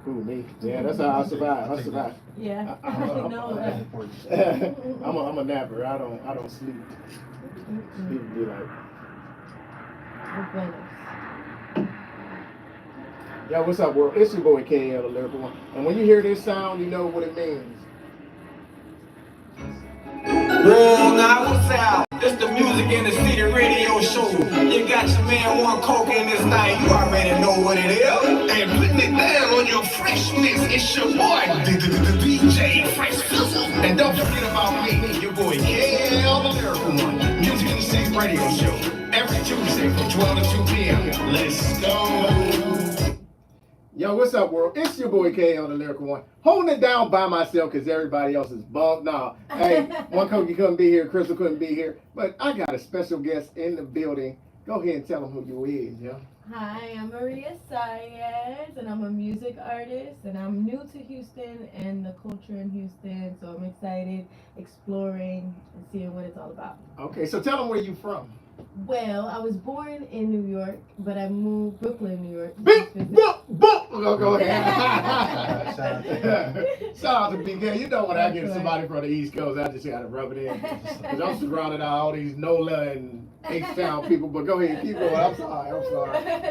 Who, me? Yeah, that's how I survive. I survive. Yeah, I'm, no, that. I'm a napper. I don't sleep. People be like, yo, what's up, world? It's your boy KL, the lyrical one. And when you hear this sound, you know what it means. Well, now what's out? It's the music in the city radio show. You got your man one coke in this thing. You already know what it is. And putting it down on your fresh mix. It's your boy, DJ Fresh Fizzle. And don't forget about me, your boy KL, the lyrical one. Music in the city radio show. Every Tuesday from 12 to 2 p.m. Let's go. Yo, what's up, world? It's your boy K on the lyrical one. Holding it down by myself because everybody else is bummed. Nah, hey, one Kogi couldn't be here, Crystal couldn't be here, but I got a special guest in the building. Go ahead and tell them who you is, yo. Hi, I'm Maria Saez, and I'm a music artist, and I'm new to Houston and the culture in Houston, so I'm excited exploring and seeing what it's all about. Okay, so tell them where you from. Well, I was born in New York, but I moved Brooklyn, New York. Big book. Go ahead. Shout out to BK. You know when I get somebody from the East Coast, I just gotta rub it in. Because I'm surrounded by all these NOLA and H-Town people. But go ahead, keep going. I'm sorry.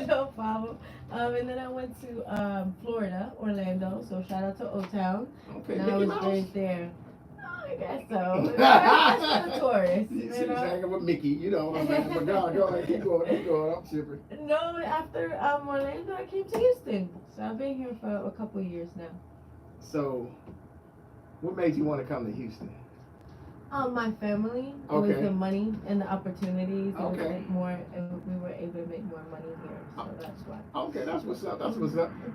No problem. And then I went to Florida, Orlando. So shout out to O-Town. Okay, and I Mickey was Mouse. raised there. I guess so. That's for the tourists. She was hanging with Mickey, you know what I'm saying? But go ahead, keep going. I'm tripping. No, after Orlando, I came to Houston. So I've been here for a couple of years now. So, what made you want to come to Houston? My family. It was the money and the opportunities. It was like more, and we were able to make more money here. So that's why. Okay, that's what's up.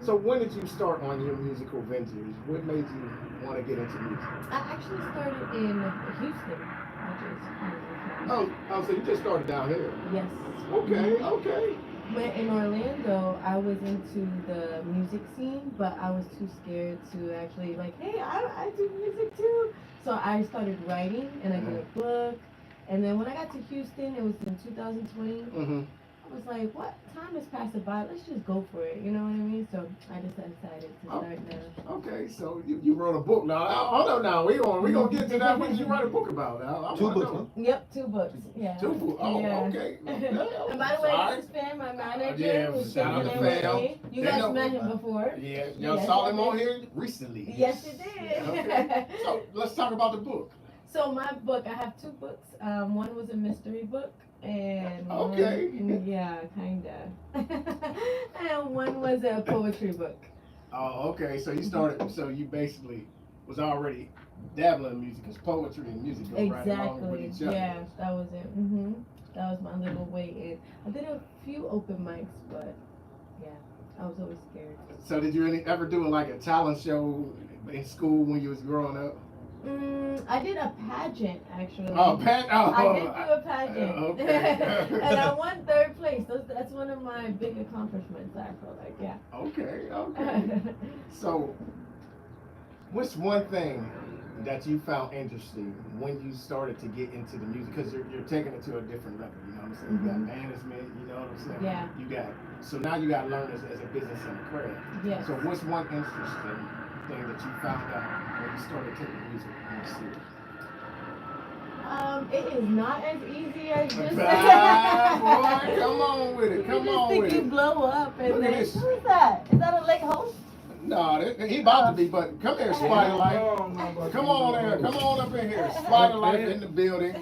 So when did you start on your musical ventures? What made you want to get into music? I actually started in Houston, which is kind of so you just started down here? Yes. Okay. But in Orlando, I was into the music scene, but I was too scared to actually hey, I do music too. So I started writing, and I did a book. And then when I got to Houston, it was in 2020. I was like, what? Time has passed by. Let's just go for it. You know what I mean? So I just decided to start now. Okay, so you wrote a book. Now, hold on now. We're going to get to that. What did you write a book about? Now, 2 books, huh? Yep, 2 books. Yeah. 2 books? Oh, yeah. Okay. And by the way, this is Fam, my manager. Who's shout out to Fam. You guys met him before. Yeah, y'all saw him on here recently. Yes, you did. Okay. So let's talk about the book. So my book, I have 2 books. One was a mystery book. And yeah, kinda. And one was a poetry book. Oh, okay. So you started. So you basically was already dabbling in music, because poetry and music go right along with each other. Yeah, that was it. That was my little way in. I did a few open mics, but yeah, I was always scared. So did you ever do like a talent show in school when you was growing up? I did a pageant, actually. I did do a pageant. Okay. And I won 3rd place. That's one of my big accomplishments, I feel like, yeah. Okay. So, what's one thing that you found interesting when you started to get into the music? Because you're taking it to a different level, you know what I'm saying? You got management, you know what I'm saying? Yeah. So now you got to learn this as a business and a craft. Yes. So what's one interesting thing that you found out when you started taking music more serious? It is not as easy as just boy, come on with it. Come on with it. You blow up and Look then, at this. who is that? Is that a lake host? No, he about to be, but come here, Spider Life. Come on there. Come on up in here. Spider Life in the building.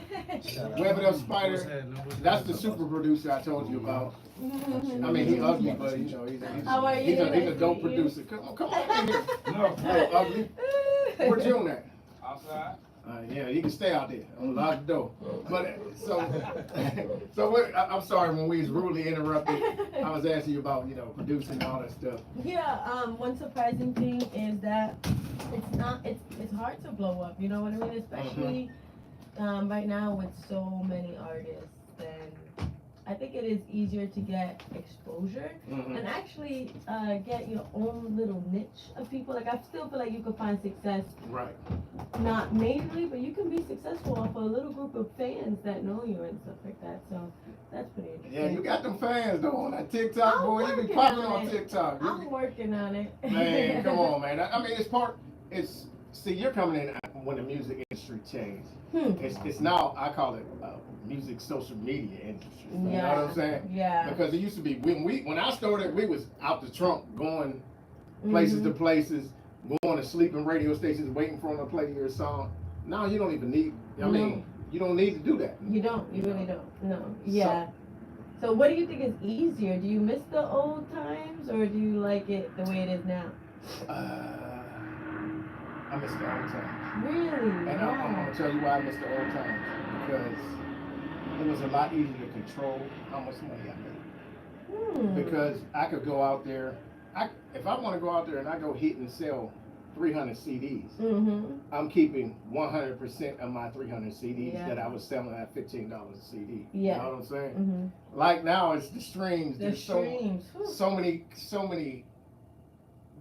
Web it up, Spider. That's the super producer I told you about. I mean, he ugly, but you know, he's a dope producer. Come on in here. No, ugly. Where June at? Outside. Yeah, you can stay out there. Unlock the door. But I'm sorry when we was rudely interrupted. I was asking you about producing and all that stuff. Yeah. One surprising thing is that it's hard to blow up. You know what I mean? Especially right now with so many artists, and I think it is easier to get exposure and actually get your own little niche of people. Like I still feel like you could find success, Right. not majorly, but you can be successful off a little group of fans that know you and stuff like that. So that's pretty interesting. Yeah, you got them fans though on that TikTok, I'm boy. You be working popping on on it. TikTok. I'm working on it. Man, come on, man. I mean, it's, see, you're coming in when the music industry changed. It's now, I call it music social media industry. You know what I'm saying? Yeah. Because it used to be, when I started, we was out the trunk going places to places, going to sleeping radio stations, waiting for them to play your song. Now you don't even need, I mean, you don't need to do that. You don't, you really don't. No. Yeah. So what do you think is easier? Do you miss the old times or do you like it the way it is now? I miss the old times. Really? And I'm going to tell you why I miss the old times. Because it was a lot easier to control how much money I made. Because I could go out there, if I want to go out there and I go hit and sell 300 CDs, I'm keeping 100% of my 300 CDs that I was selling at $15 a CD. You know what I'm saying? Like now it's the streams. There's so many.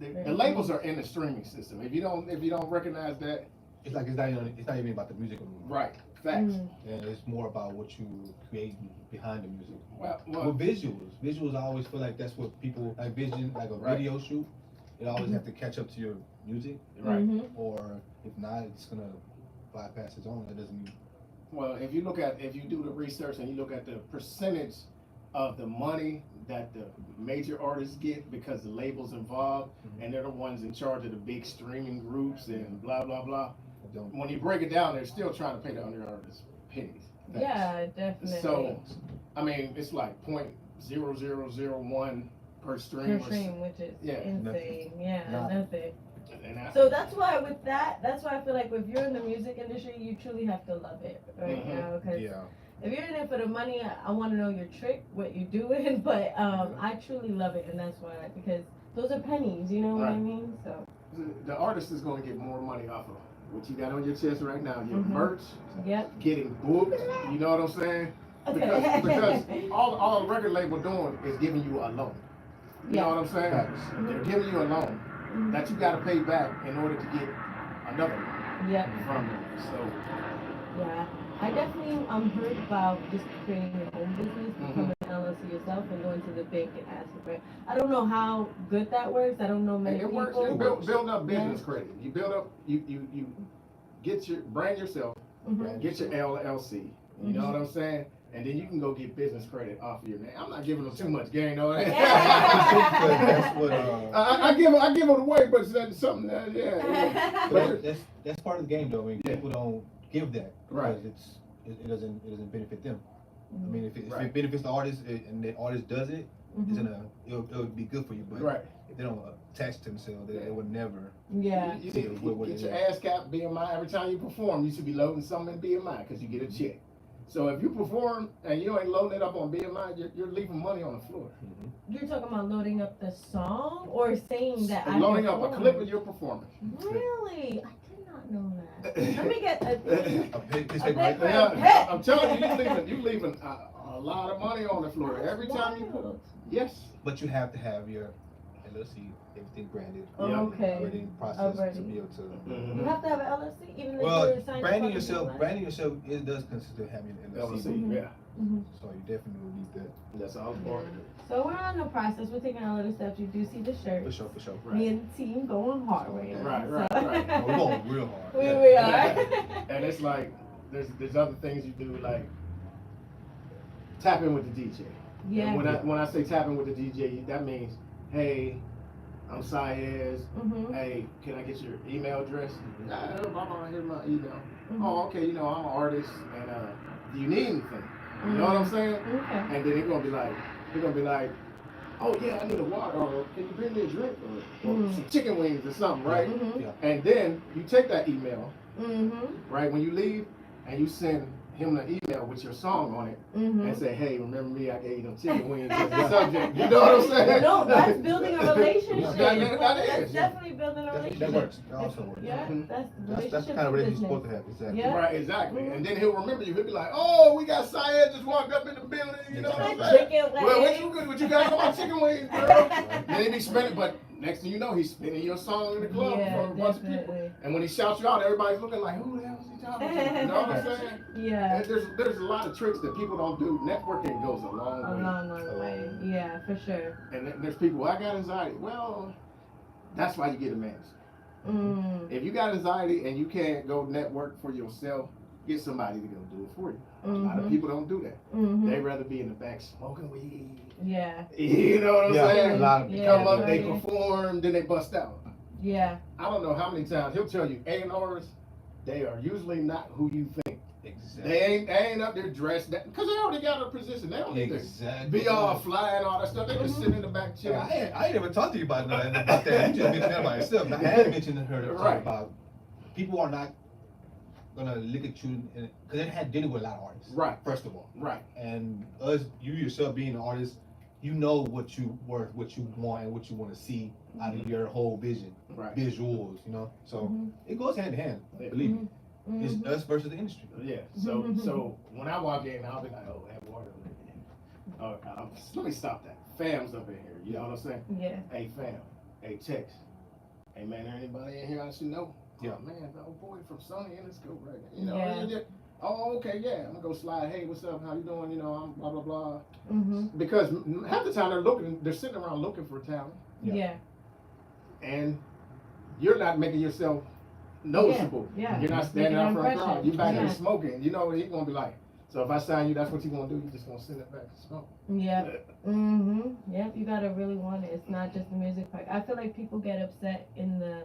The labels are in the streaming system. If you don't recognize that, it's like it's not even about the music anymore. Right. Facts. And it's more about what you create behind the music. Well, visuals, I always feel like that's what people like. Vision, like a video shoot, it always have to catch up to your music, right? Or if not, it's gonna bypass its own. That doesn't mean. Well, if you do the research and you look at the percentage of the money that the major artists get because the labels involved and they're the ones in charge of the big streaming groups and blah blah blah. When you break it down, they're still trying to pay the under artists pennies. Yeah, definitely. So, I mean, it's like .0001 per stream. Per stream, which is insane. Nothing. Yeah, nothing. So that's why I feel like if you're in the music industry, you truly have to love it right now. Because if you're in it for the money, I want to know your trick, what you're doing. But I truly love it, and that's why, because those are pennies, you know what I mean? So the artist is going to get more money off of what you got on your chest right now. Your merch, getting booked. You know what I'm saying? Because all the record label doing is giving you a loan. You know what I'm saying? They're giving you a loan that you got to pay back in order to get another loan from them. So I definitely heard about just creating your own business, becoming an LLC yourself, and going to the bank and asking for it. I don't know how good that works. I don't know many people. It works. Build up business credit. You build up. You get your brand yourself. Get your LLC. You know what I'm saying? And then you can go get business credit off of your name. I'm not giving them too much game, though. That's what I give them away, but that's something that But that's part of the game, though. I mean, people don't give that because it doesn't benefit them. I mean, if it benefits the artist and the artist does it, it'll be good for you. But if they don't attach themselves, they would never. You get your ass cap BMI every time you perform. You should be loading something in BMI because you get a check. So if you perform and you ain't loading it up on BMI, you're leaving money on the floor. You're talking about loading up the song or saying that I'm loading up a clip of your performance. Really? I did not know that. Let me get a paper right there. I'm telling you, you leaving a lot of money on the floor every time you put. Yes. But you have to have your LLC, everything branded. Okay. Process to be able to. You have to have an LLC, even if you're signed branding yourself, it does consist of having an LLC. So you definitely will need that. That's all part of it. So we're on the process. We're taking our little steps. You do see the shirt. For sure. Me and the team going hard right now. Right. We're going real hard. We are. And it's like there's other things you do, like tap in with the DJ. Yeah. And when I say tap in with the DJ, that means, hey, I'm Saez. Hey, can I get your email address? Here's my email. Oh, okay. You know, I'm an artist, and do you need anything? You know what I'm saying? Okay. And then they're gonna be like, oh yeah, I need a water, or can you bring me a drink, or some chicken wings or something, right? And then you take that email, right, when you leave, and you send him an email with your song on it and say, hey, remember me? I gave you them chicken wings as the subject. You know what I'm saying? No, that's building a relationship. That That's is. definitely building a relationship. That works. That also works. Yeah, That's the kind of relationship you're supposed to have. Exactly. Yeah. Right, exactly. And then he'll remember you. He'll be like, oh, we got Saez just walked up in the building. You know what I'm saying? Chicken Well, wings. what you got on my chicken wings, girl? Then he be spinning, but next thing you know, he's spinning your song in the club for a bunch of people. And when he shouts you out, everybody's looking like, who the hell is he talking to? You know what I'm saying? Yeah. And there's a lot of tricks that people don't do. Networking goes a long way. Long way. Yeah, for sure. And there's people, I got anxiety. Well, that's why you get a manager. If you got anxiety and you can't go network for yourself, get somebody to go do it for you. A lot of people don't do that. They'd rather be in the back smoking weed. Yeah. You know what I'm saying? A lot of They come up, they perform, then they bust out. Yeah. I don't know how many times he'll tell you A&Rs, they are usually not who you think. Exactly. They ain't up there dressed that because they already got a position. They don't need to be all fly and all that stuff. They just sit in the back chair. I ain't never talked to you about that. You just mentioned that by yourself. I had mentioned to her about people are not gonna look at you because they had dealing with a lot of artists. Right. First of all. Right. And you yourself being an artist, you know what you worth, what you want, and what you want to see out of your whole vision, visuals. You know, so it goes hand in hand. Believe me. It's us versus the industry. Yeah. So when I walk in, I'll be like, oh, have water. Let me stop that. Fam's up in here. You know what I'm saying? Yeah. Hey, fam. Hey, text. Hey, man, anybody in here I should know? Yeah. Oh, man, the old boy from Sony in the scope right now. You know, yeah. Oh, okay, yeah. I'm gonna go slide. Hey, what's up? How you doing? You know, I'm blah blah blah. Because half the time they're sitting around looking for talent. Yeah. And you're not making yourself noticeable. Yeah. You're not standing out front of the crowd. You're back there smoking. You know what he's gonna be like. So if I sign you, that's what you're gonna do. You're just gonna send it back to smoke. Yep. Yep. You gotta really want it. It's not just the music part. I feel like people get upset in the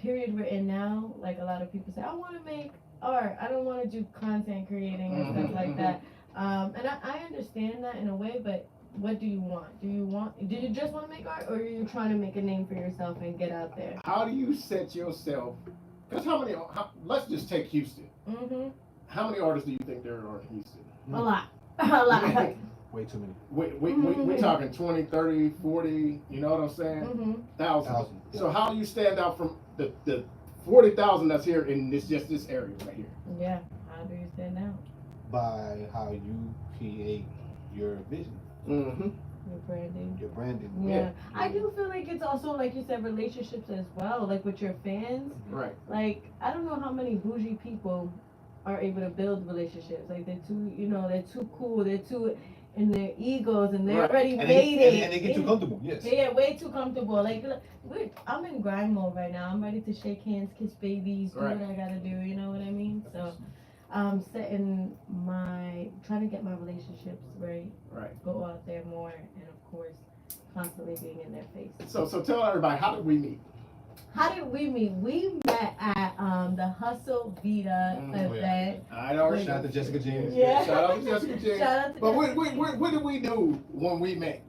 period we're in now. Like a lot of people say, I want to make art. I don't want to do content creating and stuff like that. And I understand that in a way, but what do you want? Do you just want to make art, or are you trying to make a name for yourself and get out there? How do you set yourself? Because let's just take Houston. How many artists do you think there are in Houston? A lot. A lot. Way too many. We're talking 20, 30, 40, you know what I'm saying? Thousands. Yeah. So how do you stand out from the 40,000 that's here in this area right here? Yeah. How do you stand out? By how you create your vision. Your branding. Yeah. I do feel like it's also, like you said, relationships as well, like with your fans. Right. Like, I don't know how many bougie people are able to build relationships. Like, they're too cool, they're too in their egos, and they're already made it. And they get too comfortable, yes. They get way too comfortable. Like, I'm in grind mode right now. I'm ready to shake hands, kiss babies, do what I gotta do, you know what I mean? So, trying to get my relationships right. Go out there more, and of course, constantly being in their face. So tell everybody, how did we meet? How did we meet? We met at the Hustle Vita event. I know. Shout out to Jessica James. Yeah. Shout out to Jessica James. But what did we do when we met?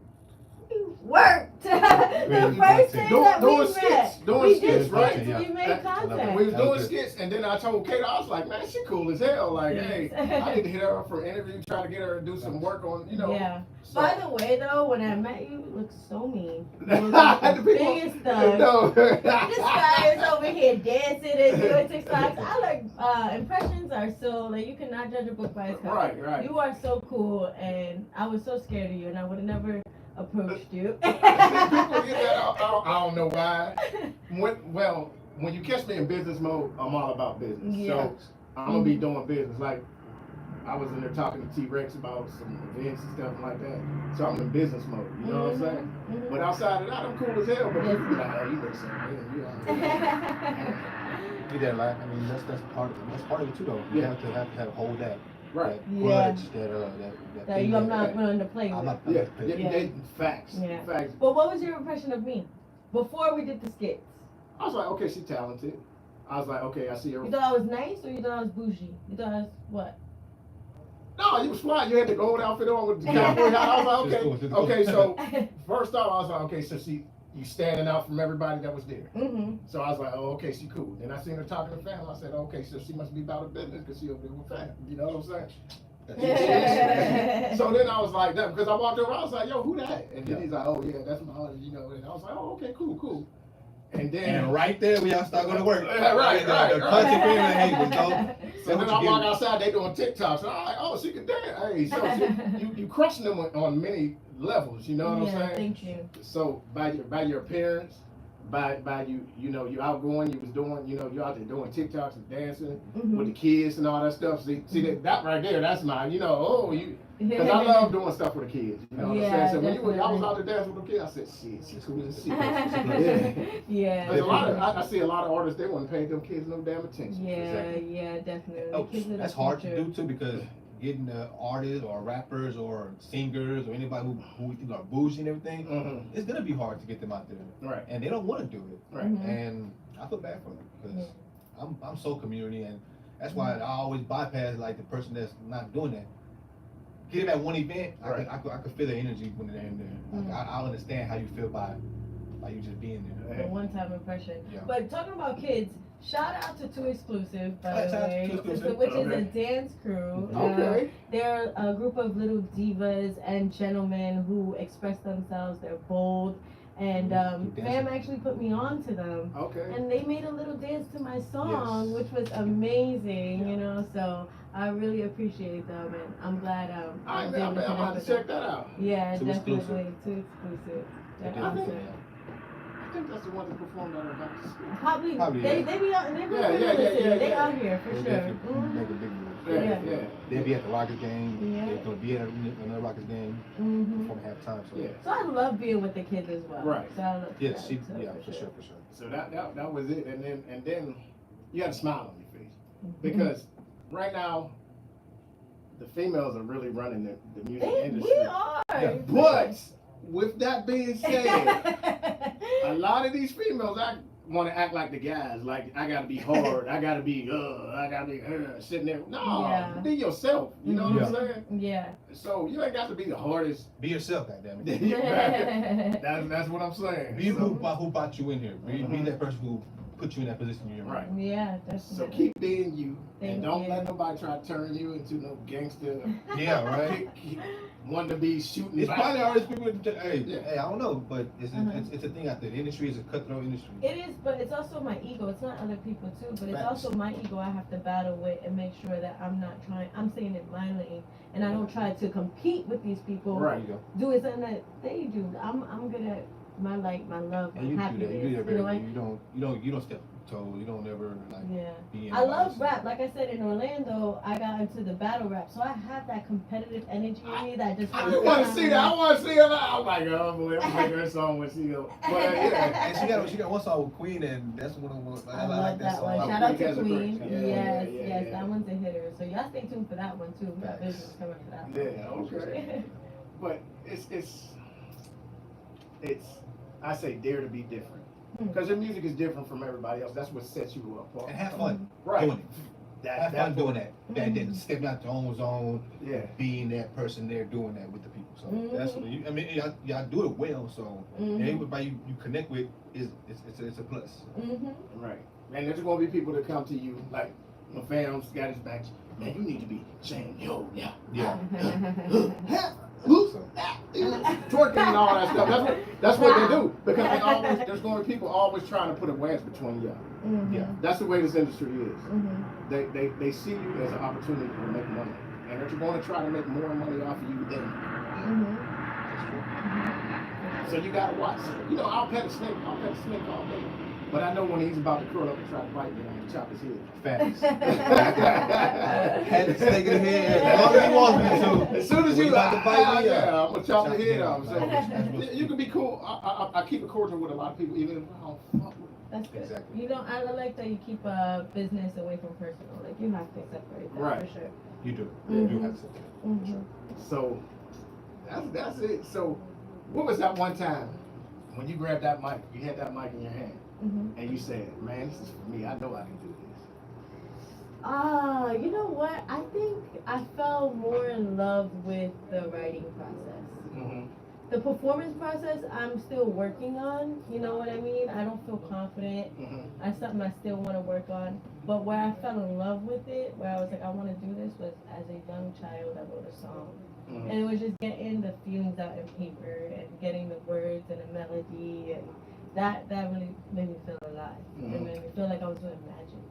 Worked. The first day that we met. Doing skits, right? We made content. We was doing skits, and then I told Kate, I was like, man, she cool as hell. Like, hey, I need to hit her up for an interview, try to get her to do some work on, you know. Yeah. So. By the way, though, when I met you, you looked so mean. You looked like the biggest thug. No. This guy is over here dancing and doing TikToks. I like, impressions are so, like, you cannot judge a book by its cover. Right. You are so cool, and I was so scared of you, and I would have never approached you. People get that, I don't know why. When you catch me in business mode, I'm all about business. Yeah. So I'm gonna be doing business. Like, I was in there talking to T-Rex about some events and stuff like that. So I'm in business mode, you know what I'm saying? But outside of that, I'm cool as hell. But people be like, oh, you look so good. You there, like, I mean, that's part of it too, though. You have to hold that. Right. That grudge, that I'm not willing to play with. Facts. Facts. But what was your impression of me before we did the skits? I was like, okay, she's talented. I was like, okay, I see her. You thought I was nice, or you thought I was bougie? You thought I was what? No, you was fly. You had the gold outfit on with the cowboy hat. I was like, okay. So first off, I was like, okay, so you standing out from everybody that was there. Mm-hmm. So I was like, oh, okay, she cool. Then I seen her talking to family. I said, okay, so she must be about her business because she over there with family. You know what I'm saying? So then I was like, that because I walked over, I was like, yo, who that? And then he's like, oh yeah, that's my artist, you know. And I was like, oh, okay, cool. And then right there, we all start going to work. Right. So then I you walk outside, they doing TikToks. So I'm like, oh, she can dance. Hey, so you crushing them on many levels. You know what I'm saying? Thank you. So by your appearance, by you know, you outgoing, you was doing, you know, you out there doing TikToks and dancing with the kids and all that stuff. See that right there, that's my, you know, because I love doing stuff with the kids. You know what I'm saying? So when I was out there dancing with the kids, I said, shit, she's cool as shit. Yeah. There's I see a lot of artists, they wouldn't pay them kids no damn attention. Yeah, definitely. That's hard to do too because getting artists or rappers or singers or anybody who we think are bougie and everything, it's gonna be hard to get them out there. Right. And they don't want to do it. Right. And I feel bad for them because I'm so community, and that's why I always bypass like the person that's not doing that. Get them at one event, I could feel the energy when they're in there. Like, I understand how you feel by you just being there. The one-time impression. Yeah. But talking about kids, shout out to Too Exclusive, by the way, Exclusive. which is a dance crew. Okay. They're a group of little divas and gentlemen who express themselves. They're bold. And Fam actually put me on to them. Okay. And they made a little dance to my song, which was amazing, you know, so I really appreciate them, and I'm glad I'm gonna have to check that out. Yeah, Too definitely. Exclusive. Too Exclusive. I think that's the one that performed at our back to school. Probably they be out, they out here for sure. Make a big move. Yeah. They'll be at the Rockets game. Yeah. They're gonna be at another Rockets game before halftime. So I love being with the kids as well. Right. So I love Yes, that, for sure. So that was it, and then you had a smile on your face because right now the females are really running the music industry. We are. Yeah. But with that being said, a lot of these females want to act like the guys. Like, I gotta be hard. I gotta be sitting there. No, be yourself. You know what I'm saying? Yeah. So you ain't got to be the hardest. Be yourself, goddammit. That's what I'm saying. Be who brought you in here. Be that person who put you in that position you're in. Right. Yeah, definitely. So keep being you, Thank and don't you. let nobody try to turn you into no gangster. Yeah, right. Want to be shooting. It's probably artists people. Hey, Yeah. I don't know, but it's a thing out there. The industry is a cutthroat industry. It is, but it's also my ego. It's not other people too, but it's also my ego I have to battle with and make sure that I'm staying in my lane, and I don't try to compete with these people. Right. Doing something that they do. I'm good at my love, And you happiness. do that. You do that very know, well. You don't step toe. You don't ever be in. I love rap. Like I said, in Orlando, I got into the battle rap, so I have that competitive energy in me that just. I want to see that. I want to see her. I'm like, oh boy, I'm making her song when she go. But And she got one song with Queen, and that's one of them. I love that song. one. Shout out to Queen. Yeah, Yes, that one's a hitter. So y'all stay tuned for that one too. We got business coming for that one. Yeah, okay. But it's I say dare to be different. Because your music is different from everybody else. That's what sets you apart. And have fun Right. doing it. Have fun doing that. Then stepping out your own zone. Yeah. Being that person there doing that with the people. So that's what y'all do it well. So everybody you connect with it's a plus. Right. And there's gonna be people that come to you like my fam's got his back. Man, you need to be saying yo, yeah. Twerking and all that stuff. That's what they do. Because there's going to be people always trying to put a wedge between y'all. Yeah. That's the way this industry is. They see you as an opportunity to make money. And they're going to try to make more money off of you than So you gotta watch. You know, I'll pet a snake all day. But I know when he's about to curl up and try to bite me, I'm gonna chop his head. Facts. Had the snake in the head as long as he wants me to. As soon as you about to bite me, I'm gonna chop the head off. So That's you can be cool. I keep it cordial with a lot of people, even if I don't fuck with them. That's good. Exactly. You know, I like that you keep business away from personal. Like you have to separate that Right. for sure. You do. You do have to. For sure. So that's it. So what was that one time when you grabbed that mic, you had that mic in your hand, and you said, man, this is for me. I know I can do this. You know what? I think I fell more in love with the writing process. The performance process, I'm still working on. You know what I mean? I don't feel confident. That's something I still want to work on. But where I fell in love with it, where I was like, I want to do this, was as a young child, I wrote a song. And it was just getting the feelings out in paper and getting the words and the melody, and that really made me feel alive. It made me feel like I was doing magic.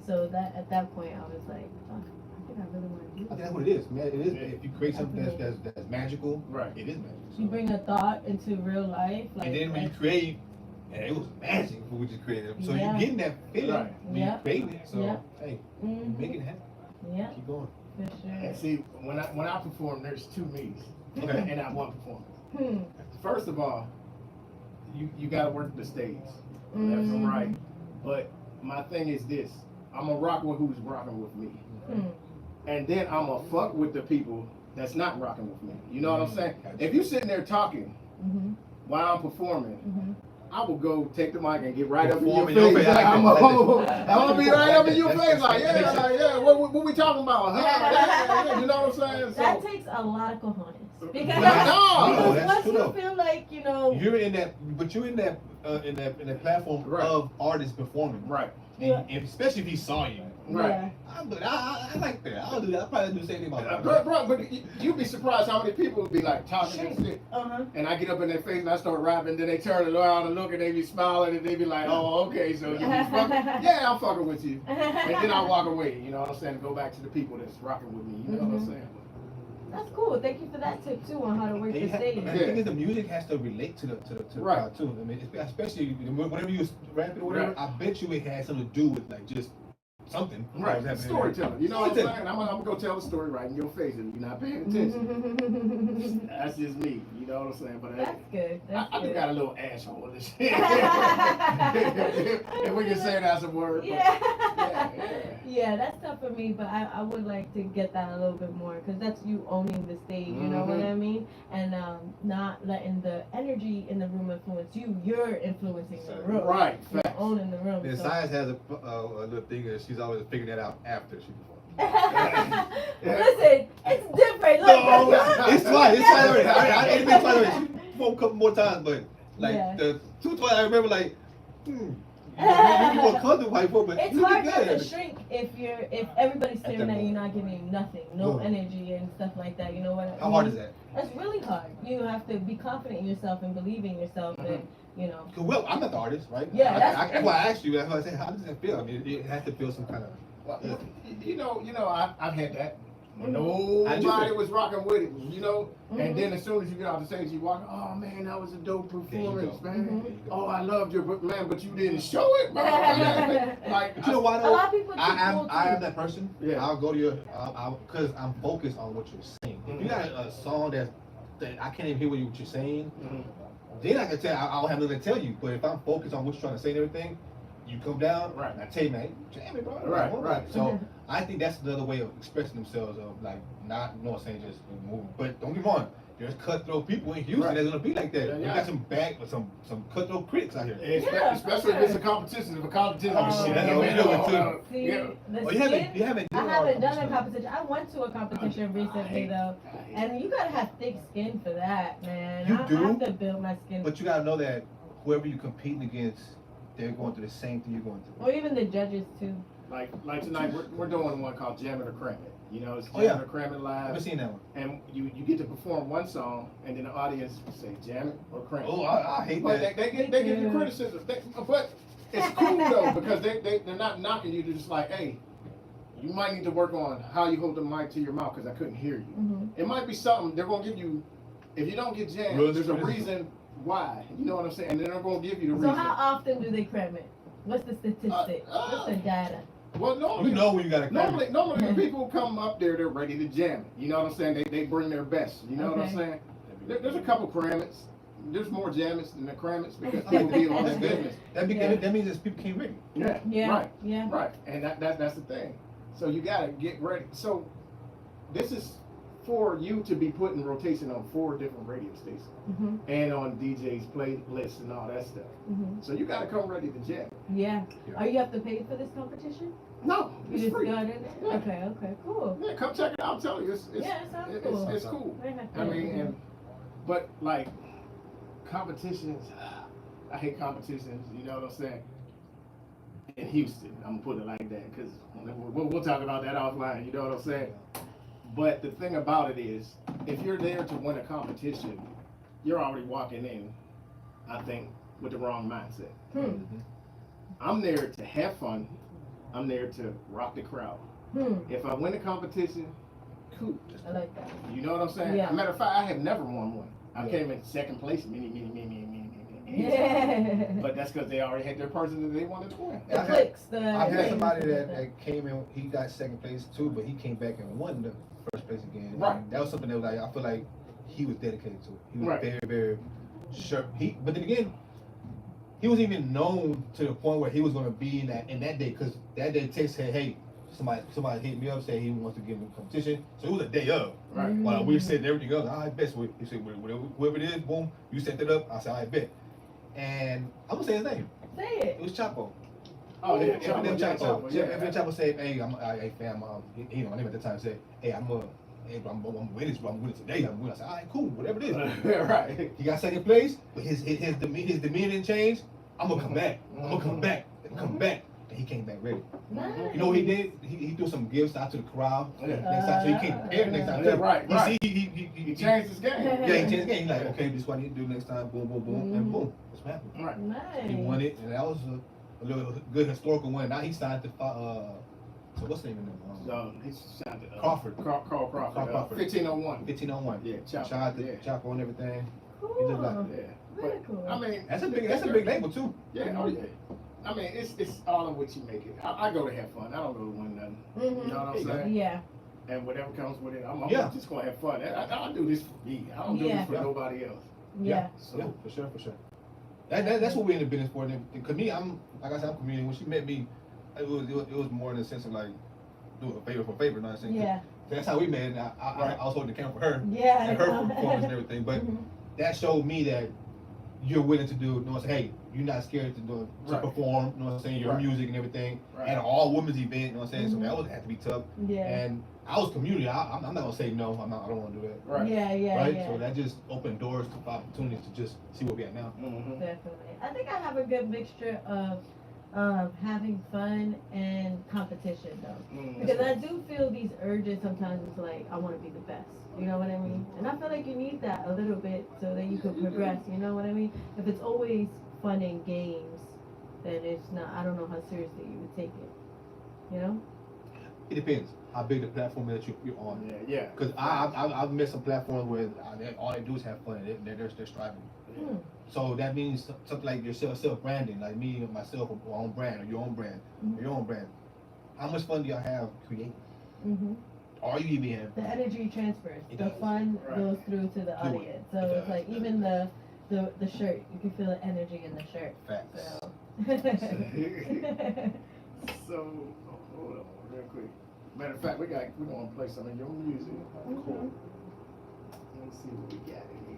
So that at that point, I was like, oh, I think I really want to do this. I think that's what it is, man. It is. If you create something that's magical, right? It is magical. So. You bring a thought into real life, like. And then when you create, and it was magic what we just created. So you're getting that feeling when you create it. So hey, make it happen. Yeah. Keep going. For sure. And see, when I perform, there's two me's, and not one performance. First of all, you got to work the stage, left and right. But my thing is this: I'm gonna rock with who's rocking with me, and then I'm gonna fuck with the people that's not rocking with me. You know what I'm saying? If you sitting there talking while I'm performing. I will go take the mic and get right up in your face. I'm gonna be right up in your face, like what we talking about? You know what I'm saying? So, that takes a lot of cojones because once you feel like you're in that, but you're in that platform of artists performing, right? And especially if he saw you, right? I like that. I'll do that. I'll probably do the same thing about that. Bro, but you'd be surprised how many people would be like talking and shit. And I get up in their face and I start rapping, then they turn around and look and they be smiling and they be like, oh, okay, so you be fucking? Yeah, I'm fucking with you. And then I walk away, you know what I'm saying, and go back to the people that's rocking with me, you know what I'm saying? That's cool. Thank you for that tip too on how to work the stage. The thing is, the music has to relate to the crowd too. I mean, especially whenever you rapping or whatever, I bet you it has something to do with like just something. Right, storytelling. You know what I'm saying? I'm gonna go tell the story right in your face if you're not paying attention. That's just me. You know what I'm saying? But that's good. I just got a little asshole in this shit. If we can say that's a word. Yeah, that's tough for me, but I would like to get that a little bit more because that's you owning the stage, you know what I mean? And not letting the energy in the room influence you. You're influencing the room. Right. You're owning the room. And Saez has a little thing that she's always figuring that out after she performs. Listen, it's different. Look, it's twice. It's twice already. It's been twice already. She performed a couple more times, but like the two twice I remember like, you more comfortable while you perform, but it's hard not to shrink if everybody's staring at you, not giving you nothing, no energy and stuff like that. You know what I mean? How hard is that? That's really hard. You have to be confident in yourself and believe in yourself and. You know. Well, I'm not the artist, right? Yeah, that's why I asked you. That's why I said, how does it feel? I mean, it has to feel some kind of. Well, you know, I've had that. Nobody was rocking with it, you know. And then as soon as you get off the stage, you walk. Oh man, that was a dope performance, man. Oh, I loved your man, but you didn't show it, man. Like, you know why? A lot of people. I am that person. Yeah. I'll go to your, because I'm focused on what you're saying. If you got a song that I can't even hear what you're saying. Then I can tell, I don't have nothing to tell you. But if I'm focused on what you're trying to say and everything, you come down, and I tell you, man, jam it, bro. Right. So I think that's another way of expressing themselves, of like not, you know what I'm saying, just moving. But don't get me wrong, there's cutthroat people in Houston that's gonna be like that. We got some cutthroat critics out here. Especially if it's a competition. If a competition, shit, that's what we're doing too. See, you haven't done a competition. I went to a competition recently though, and you gotta have thick skin for that, man. I have to build my skin. But you gotta know that whoever you're competing against, they're going through the same thing you're going through. Or even the judges too. Like tonight, we're doing one called Jam It or Cram It. You know, it's Jam It or Cram It Live. I've seen that one. And you get to perform one song, and then the audience say Jam It or Cram It. Oh, I hate that. They give you criticism. But it's cool though, because they're not knocking you. They're just like, hey, you might need to work on how you hold the mic to your mouth because I couldn't hear you. It might be something they're gonna give you. If you don't get jammed, there's a reason why. You know what I'm saying? And they're gonna give you the reason. So how often do they cram it? What's the statistic? What's the data? Well, normally, you know when you got to normally when people come up there, they're ready to jam it. You know what I'm saying? They bring their best. You know what I'm saying? There's a couple cram-its. There's more jam-its than the cram-its because people be on this business. That means that people came ready. Right. And that's the thing. So you gotta get ready. So this is for you to be put in rotation on 4 different radio stations and on DJs playlists and all that stuff. So you gotta come ready to jam. Yeah. Are you have to pay for this competition? No, you it's just free. got in there? Okay, cool. Yeah, come check it out. I'm telling you, it sounds cool. It's cool. I mean, and But like competitions, I hate competitions. You know what I'm saying? In Houston, I'm gonna put it like that because we'll talk about that offline. You know what I'm saying? But the thing about it is, if you're there to win a competition, you're already walking in, I think, with the wrong mindset. I'm there to have fun. I'm there to rock the crowd. If I win a competition, cool. I like that. You know what I'm saying? Yeah. As a matter of fact, I have never won one. I came in second place many. Yeah. But that's because they already had their person that they wanted to win. The clicks, I've had somebody that came in, he got second place too, but he came back and won the first place again. Right. And that was something that was like, I feel like he was dedicated to it. He was Right. very, very sure. But then again, he wasn't even known to the point where he was going to be in that day, because that day text said, hey, somebody hit me up, said he wants to give me a competition. So it was a day of. Right. While we were setting everything up, I bet. So he said, whoever it is, boom, you set it up. I said, I bet. And I'm going to say his name. Say it. It was Chapo. Oh, yeah, Eminem Chapo. Yeah. Eminem Chapo said, hey, hey fam, you know, my name at the time said, hey, I'm winning this, I'm winning today. I'm winning. I said, all right, cool, whatever it is. Right. He got second place, but his demeanor didn't change. I'm gonna come back. I'm gonna come back. Come back. And he came back ready. Nice. You know what he did? He threw some gifts out to the crowd. Yeah. Next time, so he came prepared next time. Yeah, right. You see, He changed his game. Yeah, he changed his game. He's like, okay, this is what I need to do next time. Boom, boom, boom, and boom. That's what happened. Right. Nice. He won it, and that was a little good historical win. Now he signed to so what's the name of them? So he signed it. Crawford. Carl Crawford. Carl Crawford. 1501. 1501. Yeah, Chapo. Shout out to Yeah. Chapo and everything. Cool. He looked like Yeah. Very But, cool. I mean, that's a big label too. Yeah, oh yeah. I mean, it's all of what you make it. I go to have fun. I don't go to win nothing. You know what I'm saying? Yeah. And whatever comes with it, I'm Yeah. just gonna have fun. I do this for me. I don't do Yeah. this for nobody else. Yeah. So Yeah, for sure. That's what we're in the business for. Cause me, I'm like I said, I'm a comedian. When she met me, it was more in the sense of like doing a favor for a favor. You know what I'm saying? Yeah. That's how we met. And I was holding the camera for her. Yeah. And her performance and everything. But that showed me that you're willing to do. You know what I'm saying? Hey, you're not scared to Right. perform. You know what I'm saying? Your Right. music and everything. Right. And all women's event. You know what I'm saying? So that would have to be tough. Yeah. And I was community. I'm not gonna say no. I don't want to do that. right. Yeah. Right. Yeah. So that just opened doors to opportunities to just see where we at now. Mm-hmm. Definitely. I think I have a good mixture of having fun and competition though. Mm-hmm. Because I do feel these urges sometimes. It's like I want to be the best. You know what I mean? And I feel like you need that a little bit so that you can progress. You know what I mean? If it's always fun and games, then it's not. I don't know how seriously you would take it. You know? It depends how big the platform is that you're on. Yeah. Because I've met some platforms where all they do is have fun. They're striving. Hmm. So that means something like your self-branding, like me and myself, our own brand, or your own brand, or your own brand. How much fun do y'all have creating? Mm-hmm. Are you even have The energy transfers. It The does. fun Right. goes through to the audience. So It it's does. like even the shirt, you can feel the energy in the shirt. facts? So. So hold on real quick. Matter of fact, we're gonna play some of your music. Cool. Let's see what we got in here.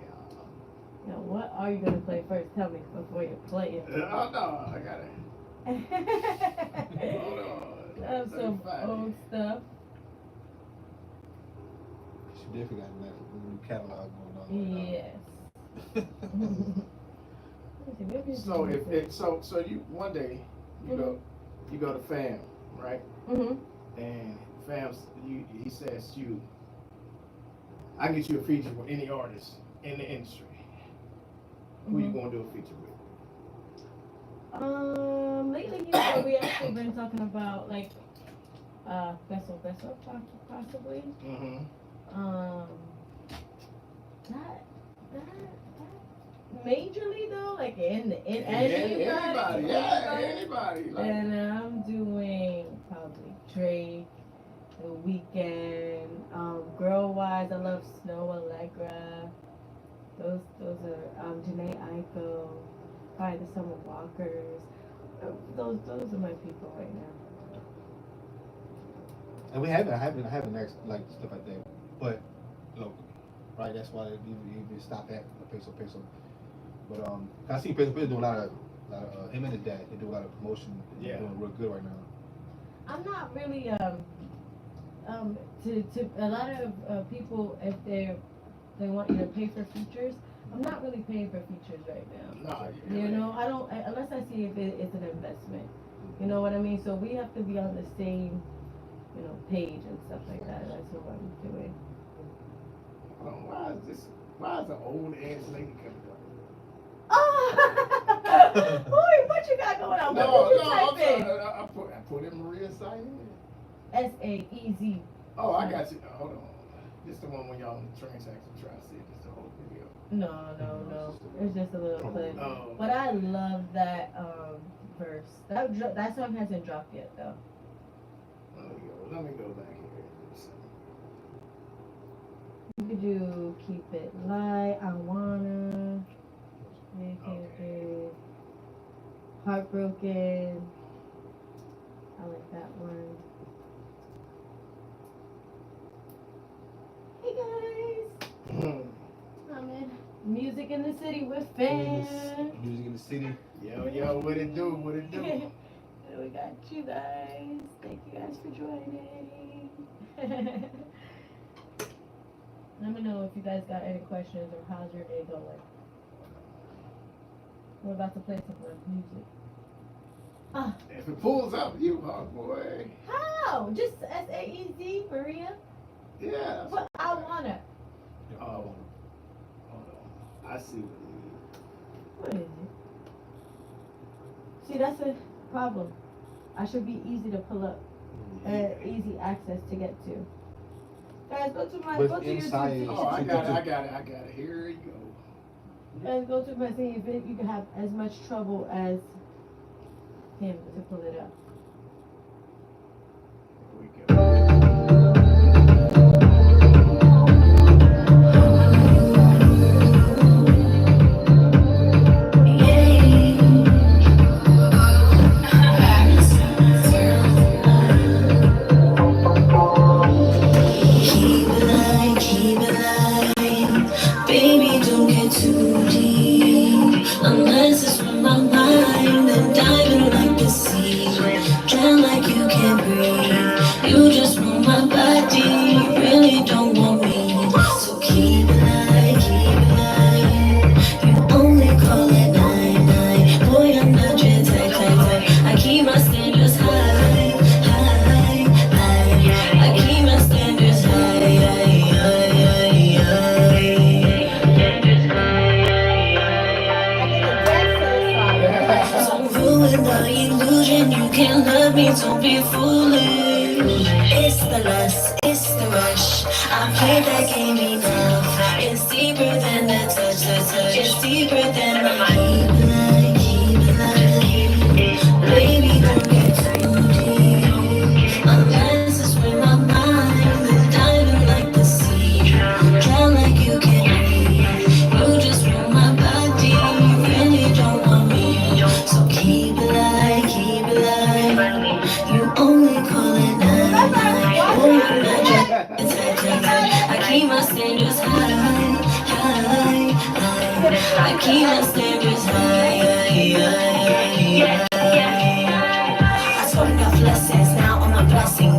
Now, what are you gonna play first? Tell me before you play it. Oh no, I got it. Hold on. Have some 35. old stuff. She definitely got a new catalog going on. Yes. Maybe it's So just- so you one day you go to Fam, right? Mhm. And Fam's he says you I can get you a feature with any artist in the industry. Who you gonna do a feature with? Lately, we actually been talking about like, Vessel possibly. Mm-hmm. That majorly though, like in Anybody. anybody. Like, And I'm doing probably Drake, The Weeknd. Girl wise, I love Snow Allegra. Those are Janae Aiko, probably the Summer Walkers. Those are my people right now. And I haven't next like stuff like that, but locally, right? That's why you stop at Peso. But I see Peso doing a lot of him and his dad. They do a lot of promotion. They're doing real good right now. I'm not really to a lot of people, if they're they want you to pay for features. I'm not really paying for features right now. No, You know, I don't, unless I see if it's an investment. You know what I mean? So we have to be on the same, you know, page and stuff like that. That's what I'm doing. Why is an old ass lady coming up? Oh! Boy, what you got going on? What did you type in? I put in Maria Saez. Saez. Oh, I got you. Hold on. This the one when y'all on the train tracks and try to see if it's the whole video. No. It's just a little clip. Oh. But I love that verse. That song hasn't dropped yet though. Let me go back here. You could do Keep It Light, I Wanna, Heartbroken. I like that one. Hey guys! I'm in Music in the City with fans. Music in the City. Yo, what it do? We got you guys. Thank you guys for joining. Let me know if you guys got any questions or how's your day going. We're about to play some music. If it pulls up, you hot boy. How? Just Saez, Maria? Yeah. But I wanna. Oh, hold on. I see what What is it? See, that's a problem. I should be easy to pull up. Easy access to get to. Guys, go to your it is. Oh, I got it. Here you go. Guys, go to my thing. If you can have as much trouble as him to pull it up. Here we go. Don't be foolish. It's the lust, it's the rush. I played that game enough. It's deeper than the touch. It's deeper than the keep it alive. Baby, don't get too deep. Unless it's with my mind, then diving like the sea. Drown like you can't breathe. You just want my body, you really don't want me. So keep it alive, keep it alive. You only call it night. Oh, you're not just I keep my standards high. I keep my standards high. I taught enough lessons, now I'm a blessing.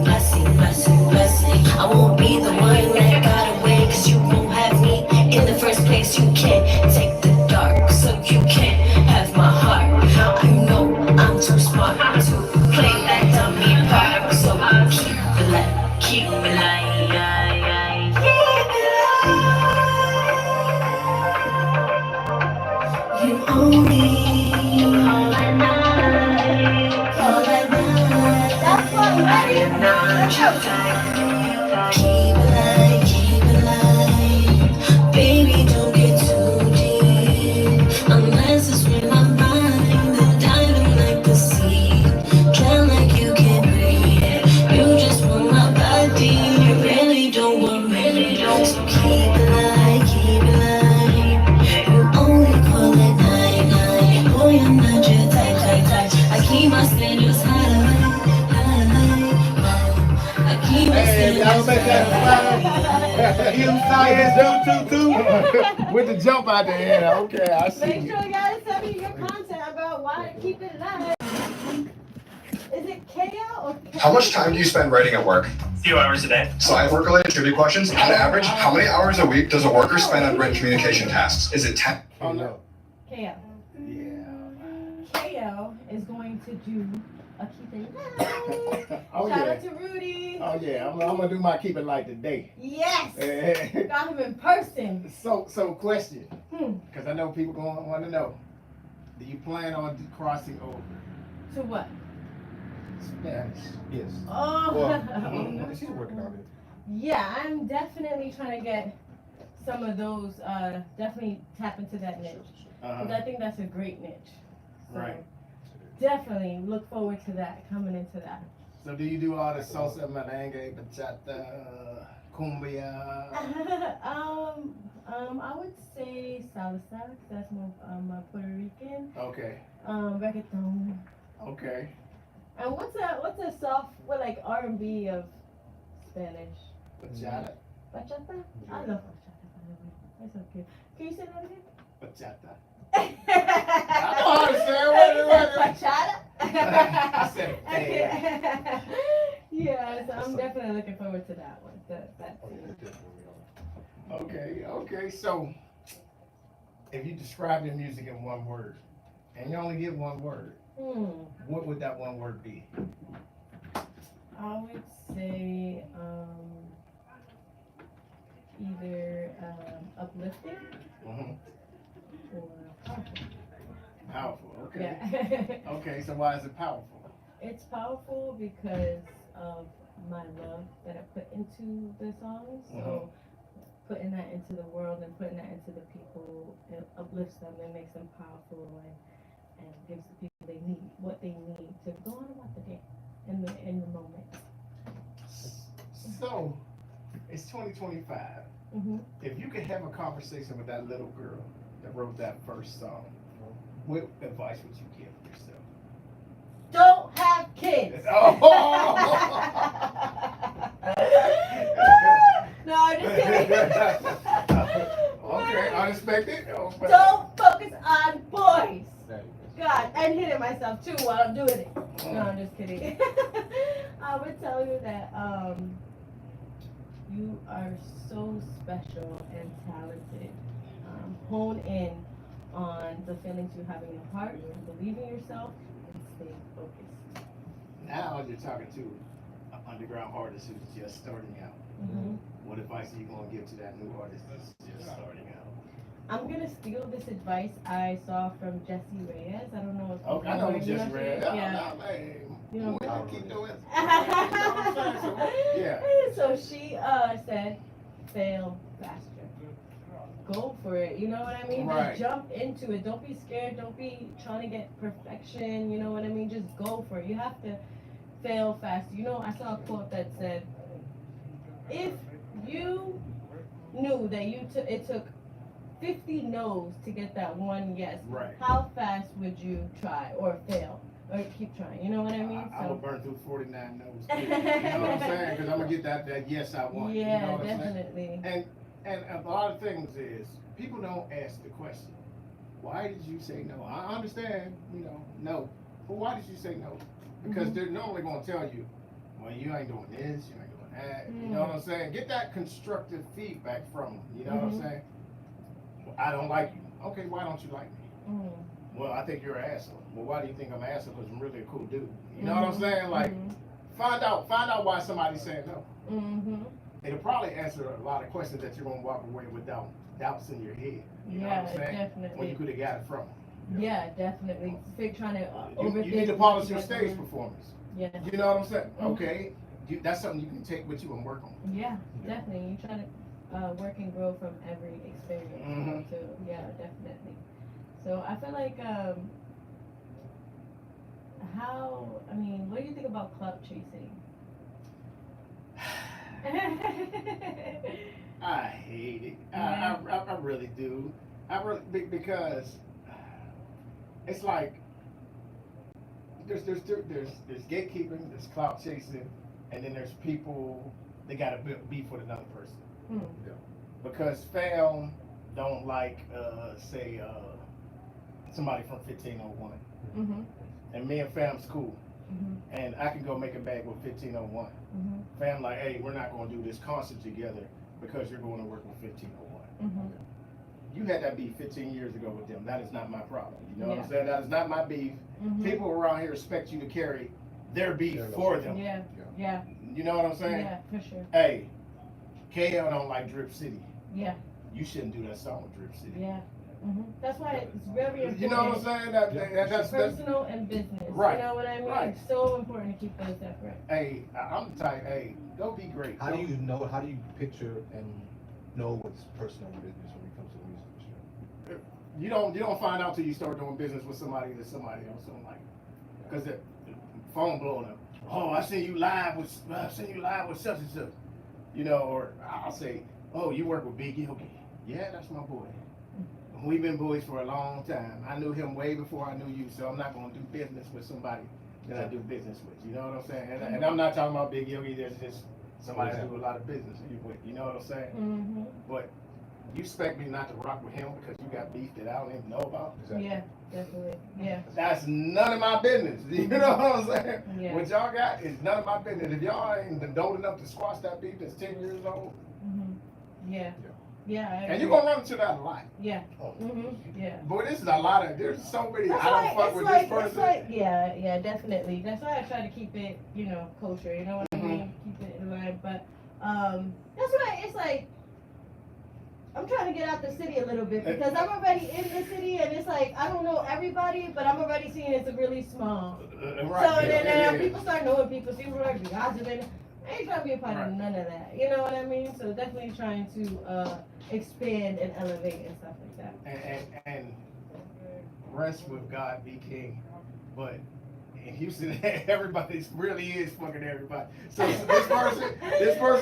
I won't be the one that got away, cause you won't have me in the first place. You can't take the dark, so you can't have my heart. I know I'm too smart to play that dummy part, so keep it alive. You only all at night. That's what ready. Not your time. Keep it alive. Baby, don't get too deep. Unless it's with my mind, then diving like the sea. Drown like you can't breathe. You just want my body, you really don't want me. So keep it alive. You only call it night. Boy, I'm not your type. I keep my standards high. I keep my standards high. With the jump out the air. Okay, I see. Make sure you guys send me your content about why to keep it alive. Is it KO or KO? How much time do you spend writing at work? few hours a day. Side work-related trivia questions. On average, how many hours a week does a worker spend on written communication tasks? Is it 10? Oh no. KL. Yeah. KL is going to do a keep it light. Oh Shout yeah. out to Rudy. Oh yeah. I'm gonna do my keep it light today. Yes. Got him in person. So question. Because I know people going to want to know. Do you plan on crossing over? To what? Spanish. Yes. Oh. Well, she's working on it. Yeah, I'm definitely trying to get some of those. Definitely tap into that niche. Because I think that's a great niche. So Right. Definitely look forward to that, coming into that. So do you do all the salsa, merengue, bachata, cumbia? I would say salsa, 'cause that's more Puerto Rican. Okay. Reggaeton. Okay. And what's a soft, what like R&B of Spanish? Bachata. Bachata? I love bachata, by the way. That's so cute. Can you say that again? Bachata. I know how to say it. Bachata? I said it. Yeah, so I'm definitely looking forward to that one. Okay. So, if you describe your music in one word, and you only get one word, what would that one word be? I would say either uplifting or powerful. Powerful. Okay. Yeah. Okay. So why is it powerful? It's powerful because of my love that I put into the songs. So putting that into the world and putting that into the people, it uplifts them and makes them powerful and gives the people what they need to go on about the day in the moment. So, it's 2025. If you could have a conversation with that little girl that wrote that first song, what advice would you give yourself? Don't have kids. No, I'm just kidding. Okay, unexpected. Don't focus on boys. God, and hitting myself too while I'm doing it. No, I'm just kidding. I would tell you that you are so special and talented. Hone in on the feelings you have in your heart, believe in yourself, and stay focused. Now you're talking to an underground artist who's just starting out. What advice are you going to give to that new artist that's just starting out? I'm going to steal this advice I saw from Jessie Reyes. I don't know if Okay, I know who Jessie Reyes. Yeah. You know what? I keep doing. Yeah. So she said, fail faster. Go for it. You know what I mean? Right. Just jump into it. Don't be scared. Don't be trying to get perfection. You know what I mean? Just go for it. You have to fail fast. You know, I saw a quote that said, if you knew that it took 50 no's to get that one yes, right, how fast would you try or fail or keep trying? You know what I mean? I would burn through 49 no's. You know what I'm saying? Because I'm going to get that yes I want. Yeah, you know what definitely. I'm saying? And a lot of things is, people don't ask the question, why did you say no? I understand, no. But why did you say no? Because they're normally going to tell you, well, you ain't doing this, you ain't doing that. You know what I'm saying? Get that constructive feedback from them. You know what I'm saying? Well, I don't like you. Okay, why don't you like me? Well, I think you're an asshole. Well, why do you think I'm an asshole? Because I'm really a cool dude. You know what I'm saying? Like, find out why somebody's saying no. It'll probably answer a lot of questions that you're going to walk away with doubts in your head. You know what I'm saying? Definitely. When you could have got it from them. Yeah, definitely. Trying to overthink. You need to polish your stage performance. Yeah. You know what I'm saying? Okay. That's something you can take with you and work on. Yeah, definitely. You try to work and grow from every experience too. Yeah, definitely. So I feel like what do you think about club chasing? I hate it. Yeah. I really do. Because it's like there's gatekeeping, there's clout chasing, and then there's people they got to beef with another person. Because fam don't like say somebody from 1501, and me and fam's cool. and I can go make a bag with 1501. Fam, like, hey, we're not going to do this concert together because you're going to work with 1501. You had that beef 15 years ago with them. That is not my problem. You know what I'm saying? That is not my beef. People around here expect you to carry their beef for them. Yeah. You know what I'm saying? Yeah, for sure. Hey, KL don't like Drip City. Yeah. You shouldn't do that song with Drip City. Yeah. That's why it's very important. You know what I'm saying? That's personal and business. Right. You know what I mean? Right. It's so important to keep those separate. Hey, I'm the type, hey, go be great. How do you picture and know what's personal and business when it comes to the music industry? You don't find out till you start doing business with somebody else. Something like, because the phone blowing up. Oh, I seen you live with such and such. You know, or I'll say, oh, you work with Big Yogi. Yeah, that's my boy. We've been boys for a long time. I knew him way before I knew you, so I'm not gonna do business with somebody that I do business with. You know what I'm saying? And I'm not talking about Big Yogi. There's just somebody I do a lot of business with. You know what I'm saying? But you expect me not to rock with him because you got beef that I don't even know about? Exactly. Yeah, definitely. Yeah. That's none of my business. You know what I'm saying? Yeah. What y'all got is none of my business. If y'all ain't old enough to squash that beef that's 10 years old, Yeah. Yeah. and you're gonna run into that a lot. Yeah. Oh. Yeah. Boy, this is a lot of, there's so many, That's I why don't fuck it's with like, this person. It's like, yeah, definitely. That's why I try to keep it, kosher. You know what I mean? Keep it in line. But that's why it's like I'm trying to get out the city a little bit because I'm already in the city and it's like I don't know everybody, but I'm already seeing it's really small. Right, So then yeah. people start knowing people. People are like, I ain't trying to be a part of none of that. You know what I mean? So definitely trying to expand and elevate and stuff like that. And rest with God be king. But in Houston, everybody really is fucking everybody. So this person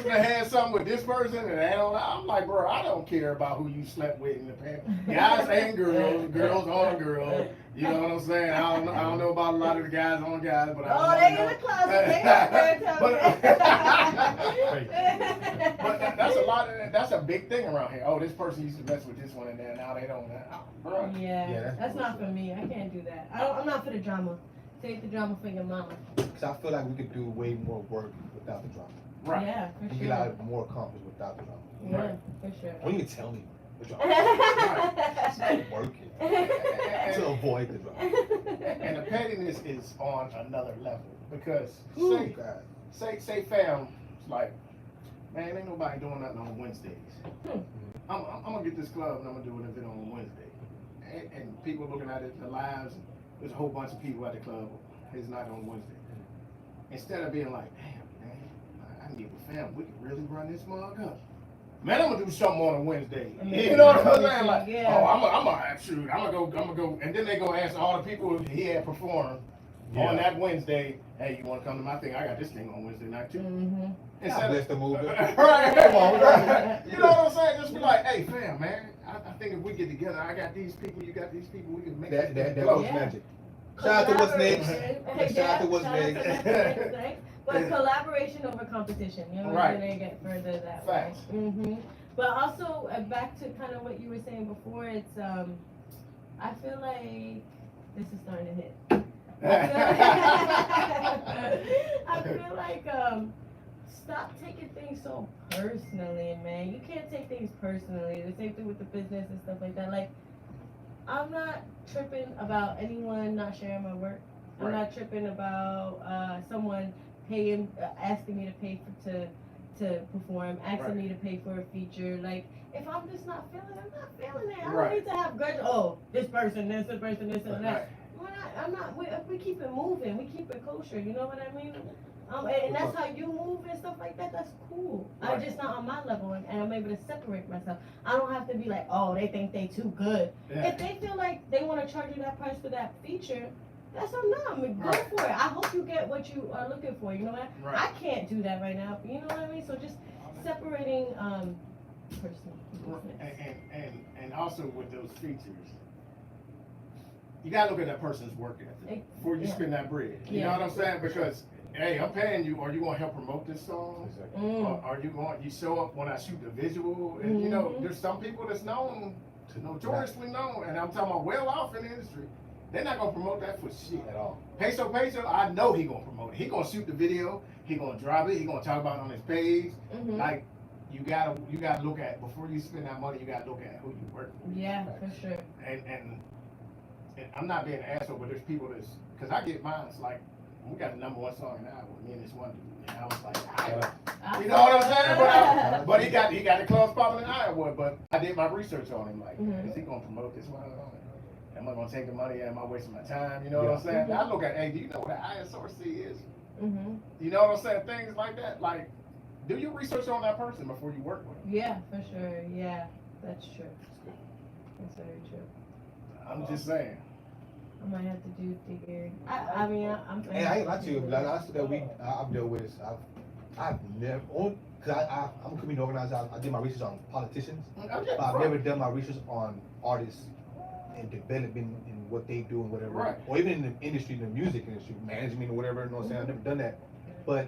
that had something with this person, and I'm like, bro, I don't care about who you slept with in the past. Guys and girls on girls. You know what I'm saying? I don't know about a lot of the guys on guys, but they in the closet. They got but that's a lot of that's a big thing around here. Oh, this person used to mess with this one, and then now they don't. Bro. Yeah, that's not for me. I can't do that. I'm not for the drama. Take the drama for your mama. Because I feel like we could do way more work without the drama. Right. Yeah, for We sure. get a lot more accomplished without the drama. Yeah, for sure. Don't even tell me the drama. It's not working to avoid the drama. And the pettiness is on another level because say fam, it's like, man, ain't nobody doing nothing on Wednesdays. I'm gonna get this club and I'm gonna do an event on Wednesday, and people looking at it, the lives. There's a whole bunch of people at the club. It's not on Wednesday. Instead of being like, damn, man, I can get with fam. We can really run this mug up. Man, I'm gonna do something on a Wednesday. You know what I'm saying? Like, oh, I'm gonna go, and then they gonna ask all the people he had performed on that Wednesday. Hey, you wanna come to my thing? I got this thing on Wednesday night too. God bless the movement. Right. Come on, right. You know what I'm saying? Just be like, hey, fam, man. I think if we get together, I got these people, you got these people, we can make that go. was magic. Shout out to what's next. Shout out to what's next. But collaboration over competition, you know, right. They get further that Facts. way. But also back to kind of what you were saying before, it's I feel like this is starting to hit. I feel like stop taking things so personally, man. You can't take things personally. The same thing with the business and stuff like that. Like, I'm not tripping about anyone not sharing my work. I'm not tripping about someone asking me to pay to perform, asking me to pay for a feature. Like, if I'm just not feeling it, I'm not feeling it. I don't need to have grudge. Oh, this person, this person, this and that. We keep it moving. We keep it kosher. You know what I mean? And that's how you move and stuff like that. That's cool. Right. I'm just not on my level, and I'm able to separate myself. I don't have to be like, oh, they think they too good. Yeah. If they feel like they want to charge you that price for that feature, that's on them. I mean, go for it. I hope you get what you are looking for. You know what? Right. I can't do that right now. You know what I mean? So just separating personal. And also with those features, you gotta look at that person's work ethic before you spend that bread. You know what I'm saying? Because hey, I'm paying you. Are you gonna help promote this song? Are you show up when I shoot the visual? And you know, there's some people that's notoriously known, and I'm talking about well off in the industry. They're not gonna promote that for shit at all. Peso, I know he gonna promote it. He gonna shoot the video. He gonna drop it. He gonna talk about it on his page. Like you gotta look at before you spend that money. You gotta look at who you work with. Yeah, for sure. And I'm not being an asshole, but there's people that's because I get mine. It's like we got the #1 song in Iowa. Me and this one dude. And I was like, Iowa. You know what I'm saying? But he got the clubs popping in Iowa. But I did my research on him. Like, is he gonna promote this one? Am I gonna take the money? Am I wasting my time? You know what I'm saying? I look at, hey, do you know what an ISRC is? You know what I'm saying? Things like that. Like, do your research on that person before you work with them. Yeah, for sure. Yeah, that's true. That's very true. I'm just saying. I might have to do digging. I mean, I'm. And I ain't lie to you. Like I said, I've dealt with. I've never, cause I'm a community organizer. I did my research on politicians, but I've never done my research on artists and development and what they do and whatever, or even in the industry, the music industry, management or whatever. You know what I'm saying? I've never done that, but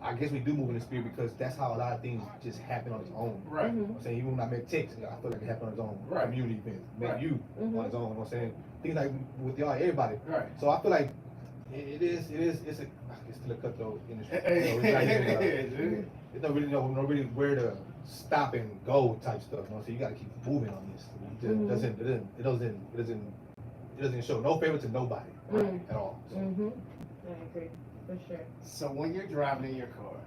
I guess we do move in the spirit because that's how a lot of things just happen on its own. Right. I'm saying even when I met Tex, I feel like it happened on its own. Community events, met you on its own. You know what I'm saying? Things like with y'all, everybody. Right. So I feel like it's still a cutthroat industry. It's not really where to stop and go type stuff. You know, so you got to keep moving on this. It doesn't show no favor to nobody at all. So. I agree for sure. So when you're driving in your car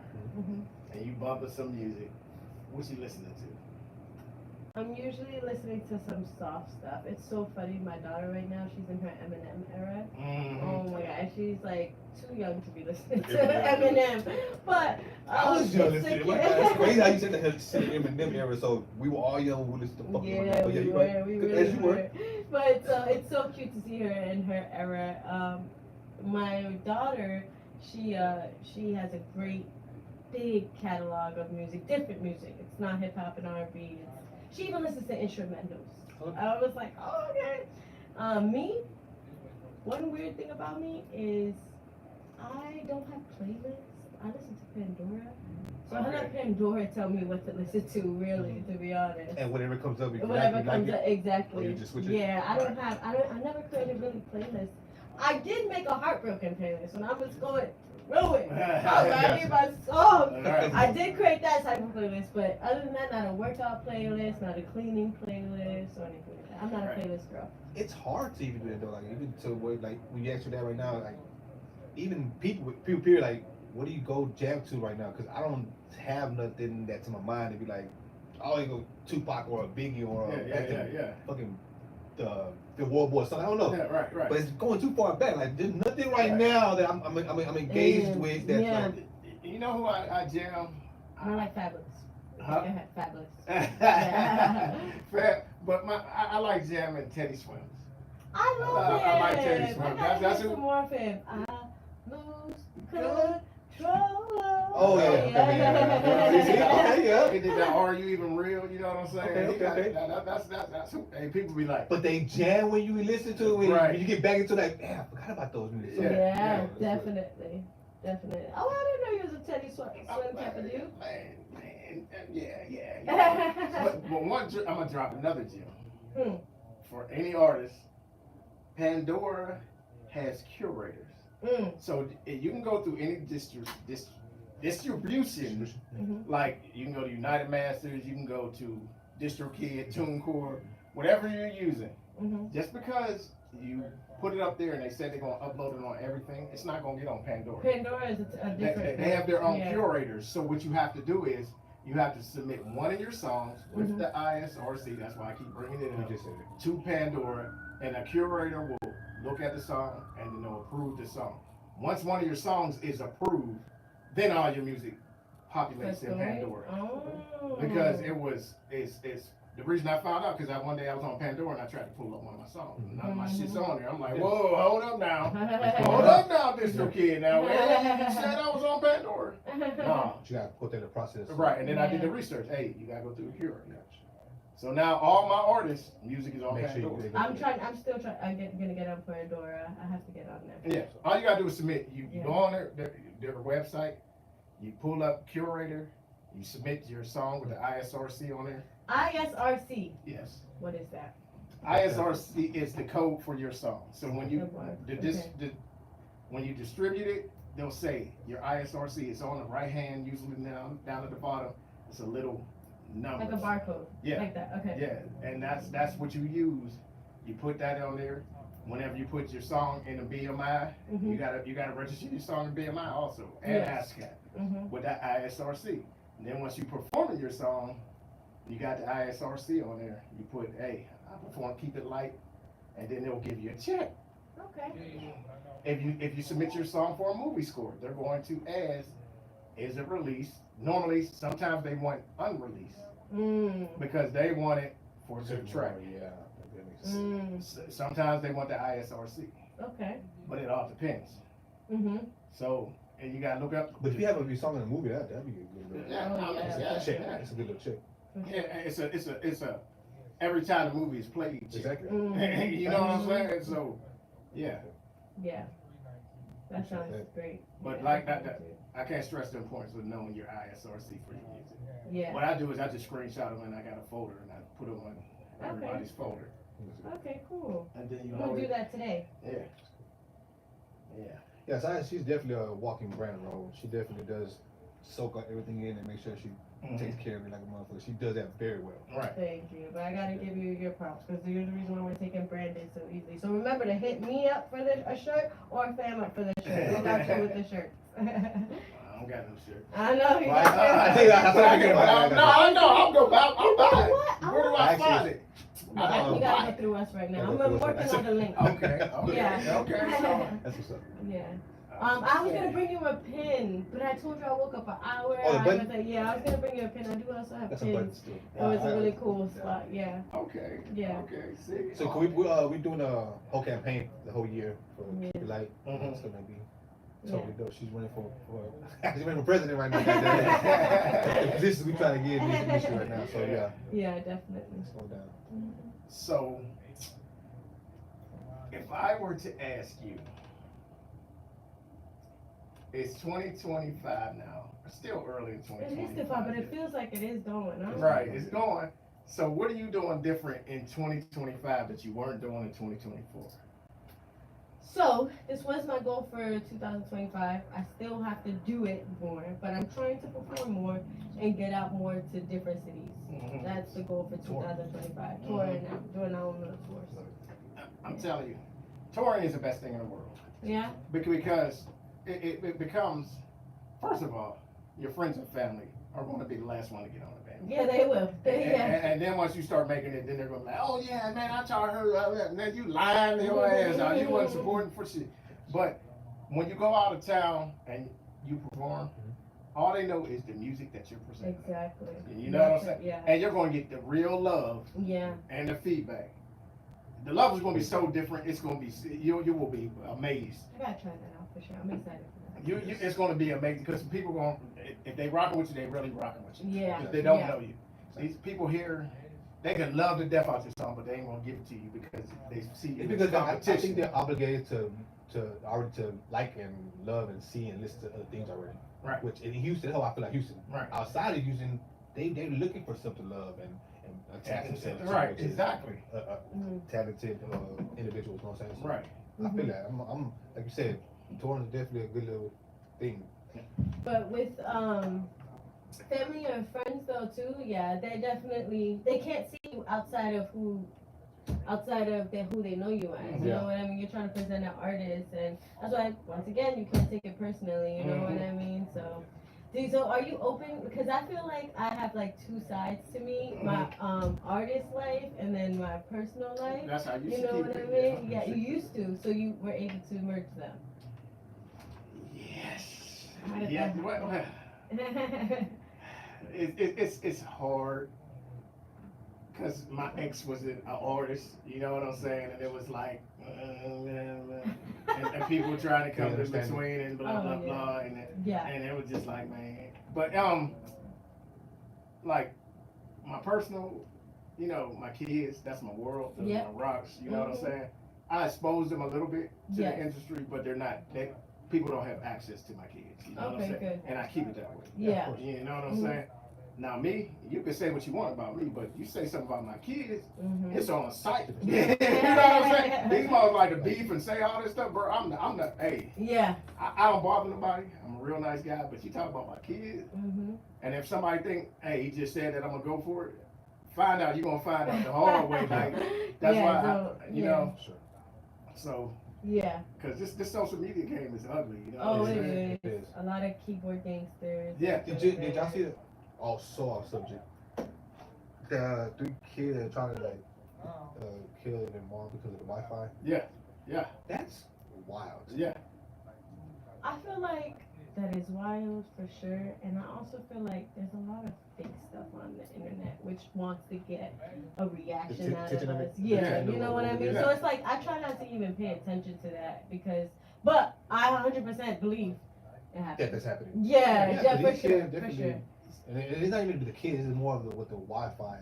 and you bump with some music, what you listening to? I'm usually listening to some soft stuff. It's so funny. My daughter right now, she's in her Eminem era. Oh my god, she's like too young to be listening to Eminem. But I was young listening. It's crazy how you said that Eminem era. So we were all young. We listened to fucking Eminem. Yeah, we really were. But it's so cute to see her in her era. My daughter, she has a great big catalog of music, different music. It's not hip hop and R&B. She even listens to instrumentals. I was like, oh, okay. Me, one weird thing about me is I don't have playlists. I listen to Pandora. So I let Pandora tell me what to listen to, really, to be honest. And whatever comes up, exactly. You just switch it. Yeah, I never created really playlists. I did make a heartbroken playlist when I was going through it. I need my song. I did create that type of playlist, but other than that, not a workout playlist, not a cleaning playlist, or anything like that. I'm not a playlist girl. It's hard to even do that though. Like even to where, like when you ask me that right now, like even people period, like what do you go jam to right now? Because I don't have nothing that's in my mind to be like, oh, you go Tupac or a Biggie or fucking the War Boy or something. I don't know. Yeah, right. But it's going too far back. Like there's nothing right now that I'm engaged with. That's like, you know who I jam? I like Fabulous. Huh? Fabulous. But I like jamming Teddy Swims. I love it. I like Teddy Swims. That's who. More of him. I lose control. Oh yeah. He did that. Are you even real? You know what I'm saying? Okay. That's who. Hey, people be like. But they jam when you listen to it. When you get back into that. Damn, I forgot about those music. Yeah, definitely. Oh, I didn't know you was a Teddy Swim type of dude. Man, yeah. But one, I'm gonna drop another gem. For any artist, Pandora has curators. So you can go through any distribution. Like you can go to United Masters, you can go to DistroKid, TuneCore, whatever you're using. Just because you put it up there and they said they're gonna upload it on everything, it's not gonna get on Pandora. Pandora is a different. They have their own curators. So what you have to do is you have to submit one of your songs with the ISRC. That's why I keep bringing it up to Pandora, and a curator will look at the song and then they'll approve the song. Once one of your songs is approved, then all your music populates in Pandora. Because it's the reason I found out, because one day I was on Pandora and I tried to pull up one of my songs. None of my shit's on there. I'm like, whoa, hold up now. Hold up now, DistroKid. Now, you said I was on Pandora. No. You got to put that in the process. Right, and then I did the research. Hey, you got to go through the curator. So now all my artists' music is on Pandora. I'm still trying. I'm gonna get on Pandora. I have to get on there. Yeah, all you gotta do is submit. You go on their website, you pull up curator, you submit your song with the ISRC on there. ISRC. Yes. What is that? ISRC is the code for your song. So when you when you distribute it, they'll say your ISRC is on the right hand, usually down at the bottom. It's a little number. Like a barcode. Yeah. Like that. Okay. Yeah, and that's what you use. You put that on there. Whenever you put your song in the BMI, you gotta register your song in BMI also and ASCAP with that ISRC. And then once you perform your song, you got the ISRC on there. You put, hey, I perform, keep it light, and then they'll give you a check. Okay. If you submit your song for a movie score, they're going to ask, is it released? Normally, sometimes they want unreleased because they want it for their track. Yeah. Sometimes they want the ISRC. Okay. But it all depends. So, and you gotta look up. But if you have a song in a movie, that'd be a good check. It's a good little check. Yeah, it's a every time the movie is played. Exactly. You know what I'm saying? So, yeah. Yeah. That sounds great. But like that, I can't stress the importance of knowing your ISRC for your music. Yeah. What I do is I just screenshot them and I got a folder and I put them on everybody's folder. Okay, cool. And then you We'll do that today. Yeah. Yeah, Saez, she's definitely a walking brand role. She definitely does soak up everything in and make sure she takes care of it like a motherfucker. She does that very well. Right. Thank you. But I gotta give you your props because you're the reason why we're taking Brandon so easily. So remember to hit me up for a shirt or Fam up for the shirt. We'll got you with the shirts. I don't got no shirt. I know you got I know. I'll go buy it. Where do I find it? You gotta go through us right now. I'm working on the link. Okay. Yeah. Okay. That's what's up. Yeah. I was gonna bring you a pin, but I told you I woke up an hour. Oh, the I button? was I was gonna bring you a pin. I do also have That's a pins. button still. It was a really cool spot. Yeah. Okay. Yeah. Okay. See. So can we doing a whole campaign the whole year for Keep It Light. It's gonna be totally dope. She's running for actually running for president right now. The positions we trying to get in this industry right now. So yeah. Yeah, definitely. Let's go down. So, if I were to ask you, it's 2025 now. It's still early in 2025. It is too far, but it feels like it is going. Right, it's going. So, what are you doing different in 2025 that you weren't doing in 2024? So, this was my goal for 2025. I still have to do it more, but I'm trying to perform more and get out more to different cities. That's the goal for 2025. Touring now, doing our own little tours. I'm telling you, touring is the best thing in the world. Yeah? Because it becomes, first of all, your friends and family are going to be the last one to get on the band. Yeah, they will. And then once you start making it, then they're going to be like, oh yeah, man, I taught her, and then you lying your ass out. You wasn't supporting for shit. But when you go out of town and you perform, all they know is the music that you're presenting. Exactly. You know what I'm saying? Yeah. And you're going to get the real love and the feedback. The love is going to be so different. It's going to be, you will be amazed. I got to try that out for sure. I'm excited for that. It's going to be amazing because people going, if they rocking with you, they really rocking with you. Yeah. If they don't know you. These people here, they can love the death out your song, but they ain't going to give it to you because they see you. Because I think they're obligated to like and love and see and listen to other things already. Right. Which in Houston, I feel like Houston. Right. Outside of Houston, they're looking for something to love and attach themselves to. Right. Exactly. Talented individuals. You know what I'm saying? So right. I feel that. I'm like you said, touring is definitely a good little thing. But with family or friends though too, yeah, they can't see you outside of who they know you as. You know what I mean? You're trying to present an artist, and that's why once again you can't take it personally. You know what I mean? So are you open? Because I feel like I have like two sides to me: my artist life and then my personal life. That's how you know what I mean? Yeah, you used to, so you were able to merge them. Yes. How did Yeah. that Well, it's hard because my ex was an artist. You know what I'm saying? And it was like, and people trying to come in between and blah blah blah, and it was just like, man. But like my personal, you know, my kids, that's my world, those are my rocks. You know what I'm saying? I exposed them a little bit to the industry, but people don't have access to my kids. You know what I'm saying? Good. And I keep it that way. Yeah. You know what I'm saying? Now me, you can say what you want about me, but you say something about my kids, it's on site. Yeah. You know what I'm saying? These motherfuckers like to beef and say all this stuff, bro. I'm the hey. Yeah. I don't bother nobody. I'm a real nice guy, but you talk about my kids, and if somebody think, hey, he just said that I'm gonna go for it, find out. You're gonna find out the hard way. Like that's why you know. So. Yeah. Because this social media game is ugly, you know. Oh, it is. A lot of keyboard gangsters. Yeah. Did y'all see it? Oh, so off subject. The 3 kids that are trying to like kill their mom because of the Wi-Fi. Yeah. Yeah. That's wild. Yeah. I feel like that is wild for sure, and I also feel like there's a lot of fake stuff on the internet which wants to get a reaction out of us. Yeah, you know what I mean? So it's like I try not to even pay attention to that but I 100% believe it happens. Yeah, that's happening. Yeah, for sure. And it's not even the kids, it's more of what the Wi-Fi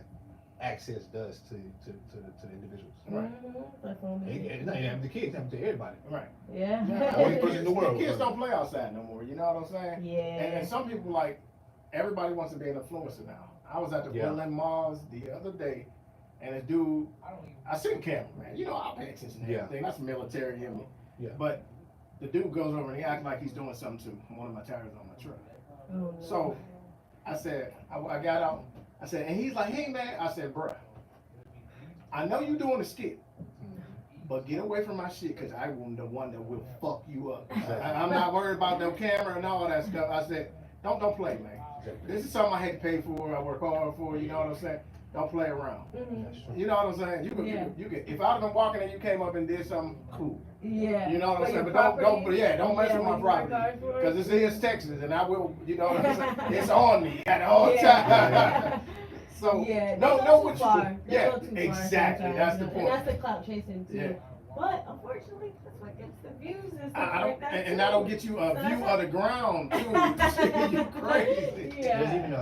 access does to the individuals. Right. It's not even the kids, it's happening to everybody. Right. Yeah. Only person in the world. Kids don't play outside no more, you know what I'm saying? Yeah. And some people like, everybody wants to be an influencer now. I was at the Woodland Malls the other day, and a dude, I seen camera, man. You know, I pay attention to everything. That's military in me. Yeah. But the dude goes over and he acts like he's doing something to one of my tires on my truck. Oh, no. So I said, I got out. I said, and he's like, hey man. I said, bruh, I know you doing a skit, but get away from my shit, because I am the one that will fuck you up. I'm not worried about no camera and all that stuff. I said, don't play, man. This is something I had to pay for. I work hard for. You know what I'm saying? Don't play around. You know what I'm saying? You could, if I'd have been walking and you came up and did something, cool. Yeah. You know what I'm saying? But don't mess with my property, because this is Texas, and I will. You know what I'm saying? It's on me at all times. So know what you do. Yeah, exactly. That's the point. And that's the clout chasing too. Yeah. But unfortunately, that's what gets the views and stuff like that. And that'll get you a view of the ground too. You crazy. Yeah. There's even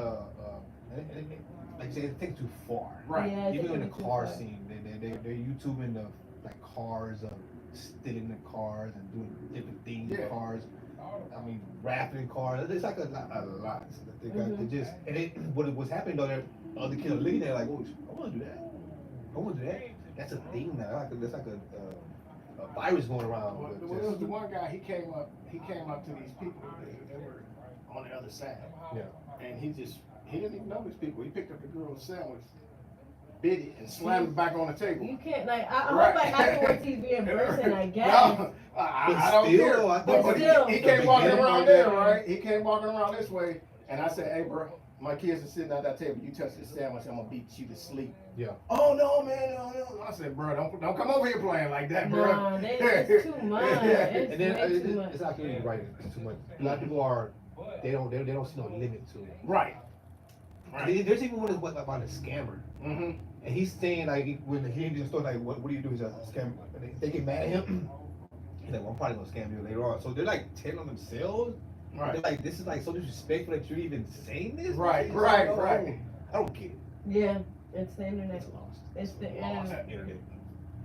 like I said, it takes too far. Right. Yeah, even in the car scene, they're YouTubing the like cars, stealing the cars and doing different things in cars. I mean, rapping in cars. It's like a lot. They just what's happening though? There, other kids are looking at it like, oh, I want to do that. I want to do that. That's a thing now. That's like a virus going around. Well, there was the one guy. He came up to these people. They were on the other side. Yeah. And he didn't even know these people. He picked up the girl's sandwich, bit it, and slammed it back on the table. You can't I hope I have to TV in person, I guess. No, I don't care. But he came walking around there, right? He came walking around this way, and I said, hey, bro, my kids are sitting at that table. You touch this sandwich, I'm gonna beat you to sleep. Yeah. Oh no, man, no. I said, bro, don't come over here playing like that, bro. No, it's too much. It's not getting right. It's too much. A lot of people they don't see no limit to it. Right. There's even one about a scammer. And he's saying like when he in the store, like what do you do? He's a scammer. They get mad at him. He's like, well, I'm probably gonna scam you later on. So they're like telling themselves. Right. They're like, this is like so disrespectful that you're even saying this. Right. I don't get it. Yeah, it's the internet. It's lost. It's the internet.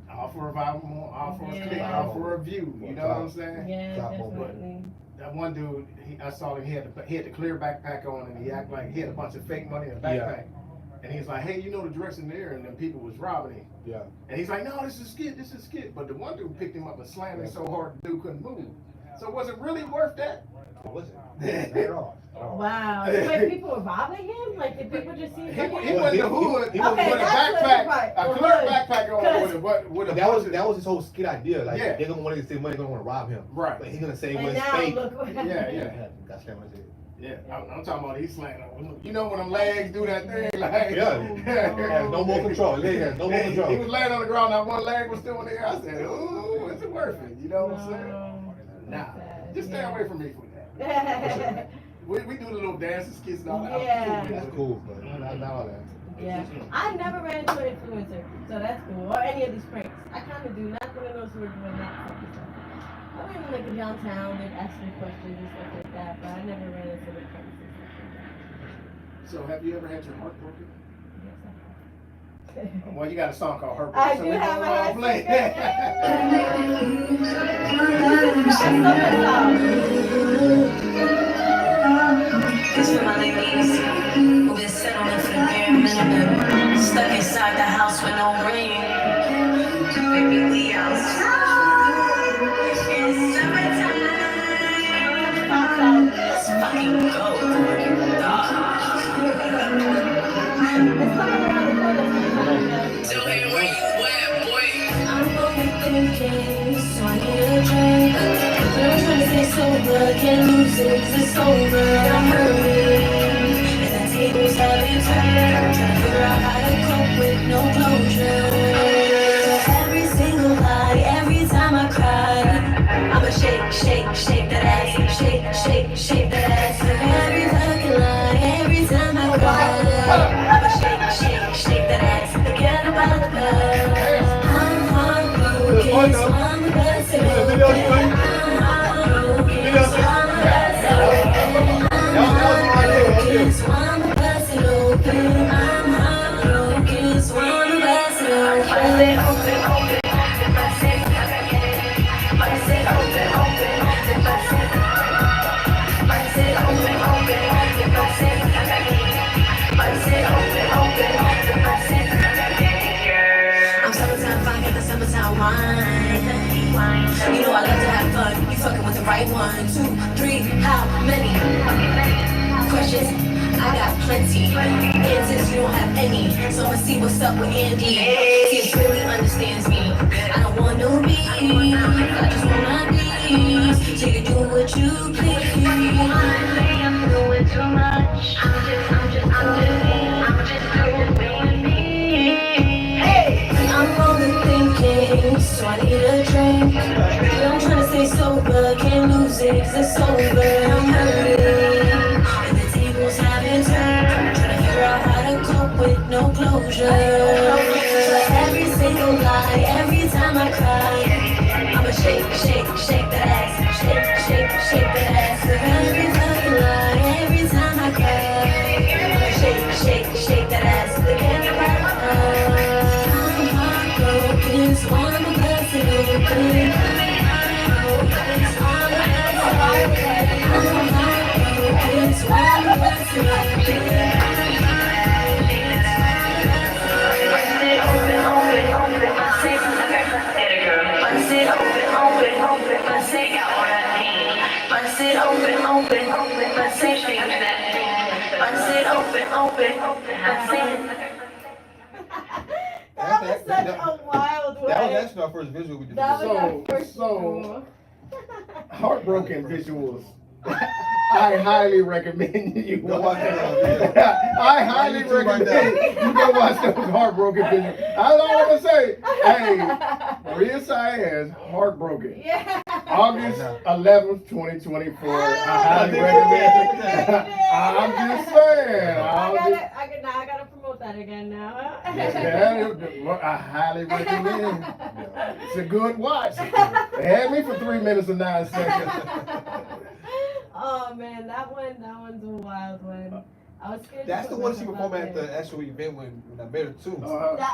All for a vibe, all for a click, all for a view. You know what I'm saying? Yeah, definitely. That one dude, I saw him. He had the clear backpack on, and he acted like he had a bunch of fake money in a backpack. And he's like, hey, you know the direction there, and then people was robbing him. Yeah. And he's like, no, this is skit. But the one dude picked him up and slammed him so hard the dude couldn't move. So was it really worth that? It wasn't. Not at all. Wow. Like people were robbing him? Like did people just see him? He went to hood. He was with a backpack, a clear backpack on with a that was his whole skit idea. Like they're gonna want to say money, they're gonna want to rob him. Right. But he's gonna say it was fake. That's what I said. Yeah, I'm talking about he's slaying. You know when them legs do that thing, like has no more control. Leg has no more control. He was laying on the ground, that one leg was still in the air. I said, ooh, is it worth it? You know what I'm saying? Nah, just stay away from me for that. We do the little dances, skits, and all that. Yeah, that's cool, but not all that. Yeah, I never ran into an influencer, so that's cool. Or any of these pranks. I kind of do. Not one of those who are doing that type of stuff. I ran like downtown, they'd ask me questions and stuff like that, but I never ran into the pranks and stuff like that. So have you ever had your heart broken? Yes, I have. Well, you got a song called Heartbreak. I so do have my heart play. It's for my ladies who been settling for the bare minimum. Stuck inside the house with no rain. Baby, we outside. It's summertime. Let's fucking go. So hey, where you at, boy? I'm only thinking, so I need a drink. But I'm trying to stay sober, can't lose it 'cause it's over. I'm hurting, and the tables have been turned. Trying to figure out how to cope with no closure. Every single lie, every time I cry, I'ma shake, shake, shake that ass, shake, shake, shake that ass. Every fucking lie, every time I cry, I'ma shake, shake, shake that ass. Forget about the past. I'm heartbroken, so I'm the best at it. I'm heartbroken, so I'm the best at it. I'm heartbroken, so I'm the best at open. I'm heartbroken, so I'm the best at open. I say open, open, open. I say open, open, open. I say open, open, open. I say open, open, open. I'm summertime fine, got the summertime wine. You know I love to have fun. You fucking with the right one. 2, 3, how many questions? I got plenty. Answers you don't have any. So I'ma see what's up with Andy. See if really understands me. I don't want no beef. I just want my peace. So you can do what you please. I'm doing too much. I'm just doing me. Hey, I'm only thinking, so I need a drink. But I'm trying to stay sober, can't lose it 'cause it's over. I'm hurting, and the tables haven't turned. Trying to figure out how to cope with no closure. Every single lie, every time I cry, I'ma shake, shake, shake that ass, shake, shake, shake that ass. Every fucking lie, every time I cry, I'ma shake, shake, shake that ass. Forget about the past. I'm heartbroken, so I'm the best at open. I'm heartbroken, so I'm the best at open. I'm heartbroken, so I'm the best at open. That was such a wild one. That was actually our first visual we did. That was our first So visual. heartbroken visuals. I highly recommend you Go watch watch that on it. video. I highly On YouTube right recommend you go watch those heartbroken visuals. That's all I'm gonna say. Hey, Maria Saez, Heartbroken. Yeah. August 11th, 2024. I highly recommend it. I'm just saying. I gotta promote that again now. I highly recommend it. It's a good watch. They had me for 3 minutes and 9 seconds. Oh man, that one's a wild one. I was scared. That's to the put one she myself performed out at the there. actual event when I met her too.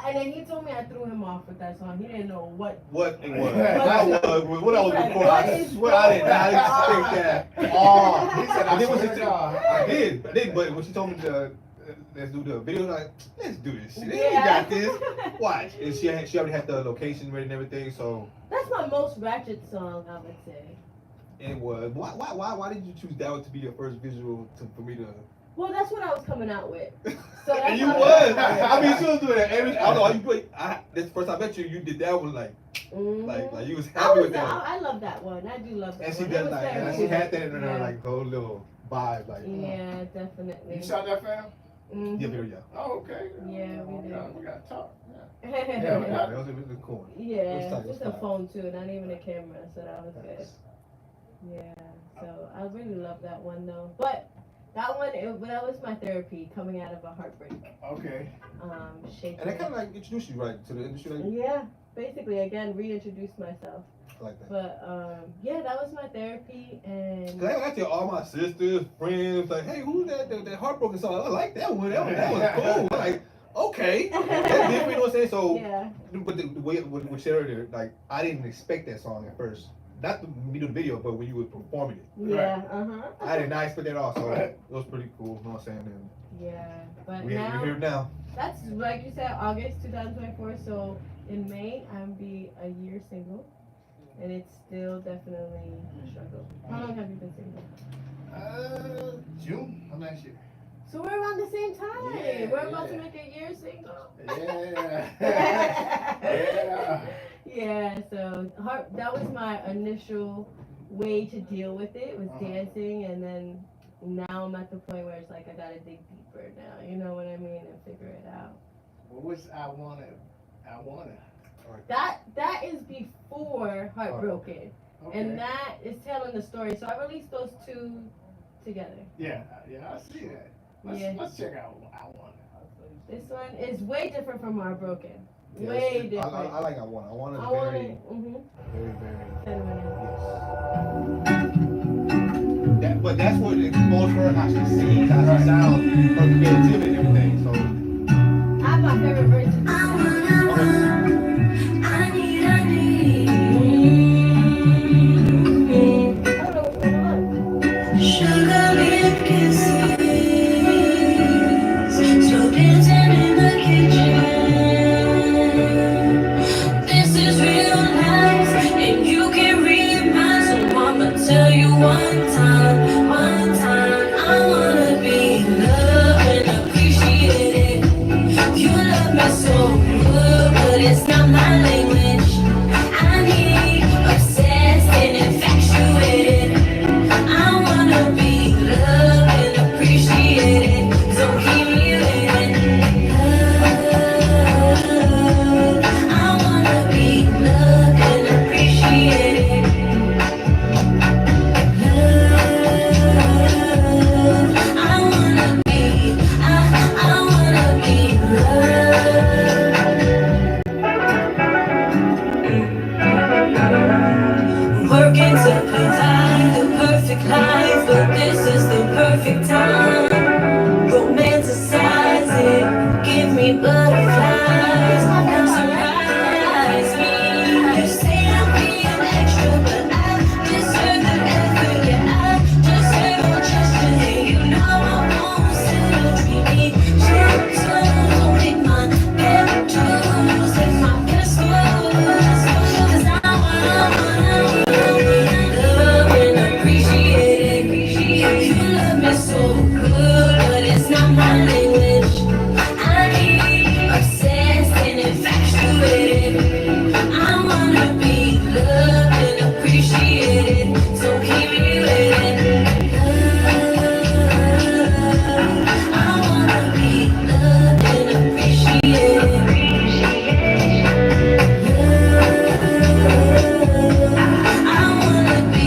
And then he told me I threw him off with that song. He didn't know what. What it was. What What I was recording. What I is swear I did not expect that. Oh, he said, And then when I she swear to God. I did, but when she told me to let's do the video, like let's do this shit. Hey, Yeah. you got this. Watch. And she already had the location ready and everything, so That's my most ratchet song, I would say. it was. Why did you choose that one to be your first visual for me to? Well, that's what I was coming out with. So that's And you how- was. I mean, she was doing that. I don't know how you put. That's the first time I met you. You did that one like you was happy with that. I love that one. I do love that And she one. It does was like, very and she cool. had that in her Yeah. like whole little vibe, like. Yeah, definitely. You shot that, fam? Mhm. Yeah, video, yeah. Oh, okay. Yeah, we did. We gotta talk. Yeah, Yeah, that was cool. Yeah, tight, just a tight. phone too, not even a camera, so that was good. Yeah, so I really love that one though. But that one, that was my therapy coming out of a heartbreak. Okay. Shaking. And that kind of like introduced you right to the industry. Like, Yeah, basically again reintroduce myself. like that. But yeah, that was my therapy, and Cause I tell all my sisters, friends, like, hey, who's that heartbroken song? I like that one. That was cool. I'm like, okay, that's different. You know what I'm saying? So, yeah. but the way what you said earlier, like, I didn't expect that song at first. not me doing the video, but when you were performing it. Yeah, I did not expect that at all, so it was pretty cool. You know what I'm saying? And yeah, but we're now here now. that's like you said, August 2024. So in May, I'm be a year single, and it's still definitely a struggle. How long have you been single? June of last year. So we're around the same time. Yeah, We're about yeah. to make a year single. Yeah. Yeah. Yeah. So that was my initial way to deal with it, was dancing, and then now I'm at the point where it's like I gotta dig deeper now. You know what I mean, and figure it out. What was I wanna? That is before Heartbroken, Okay. and that is telling the story. So I released those two together. Yeah, I see that. Let's check out I Wanna. This one is way different from Heartbroken. Yeah, Way different. I like I Wanna. I Wanna is I want very, it. very, Feminine. yes. But that's what it exposed her, how she sings, how she sounds, her creativity and everything. So I have my favorite verses. I need. Sugar lip kisses, slow dancing in the kitchen. This is real life, and you can read minds. So I'ma tell you one time, I wanna be loved and appreciated. You love me so good, but it's not my language. I need obsessed and infatuated. I wanna be loved and appreciated. So keep me waiting. Love, I wanna be loved and appreciated. Love, I wanna be loved. Working to provide the perfect life, but this is the perfect time. Romanticize it, give me butterflies, now surprise me. You say I'm being extra, but I deserve the effort. Yeah, I deserve your gestures, and you know I won't settle. Treat me gentle, don't make my petals like my pistols. 'Cause I wanna love and appreciate it. You love me so good, but it's not my language. I need obsessed and infatuated. I wanna be loved and appreciated. So keep me waiting. Love, I wanna be loved and appreciated. I wanna be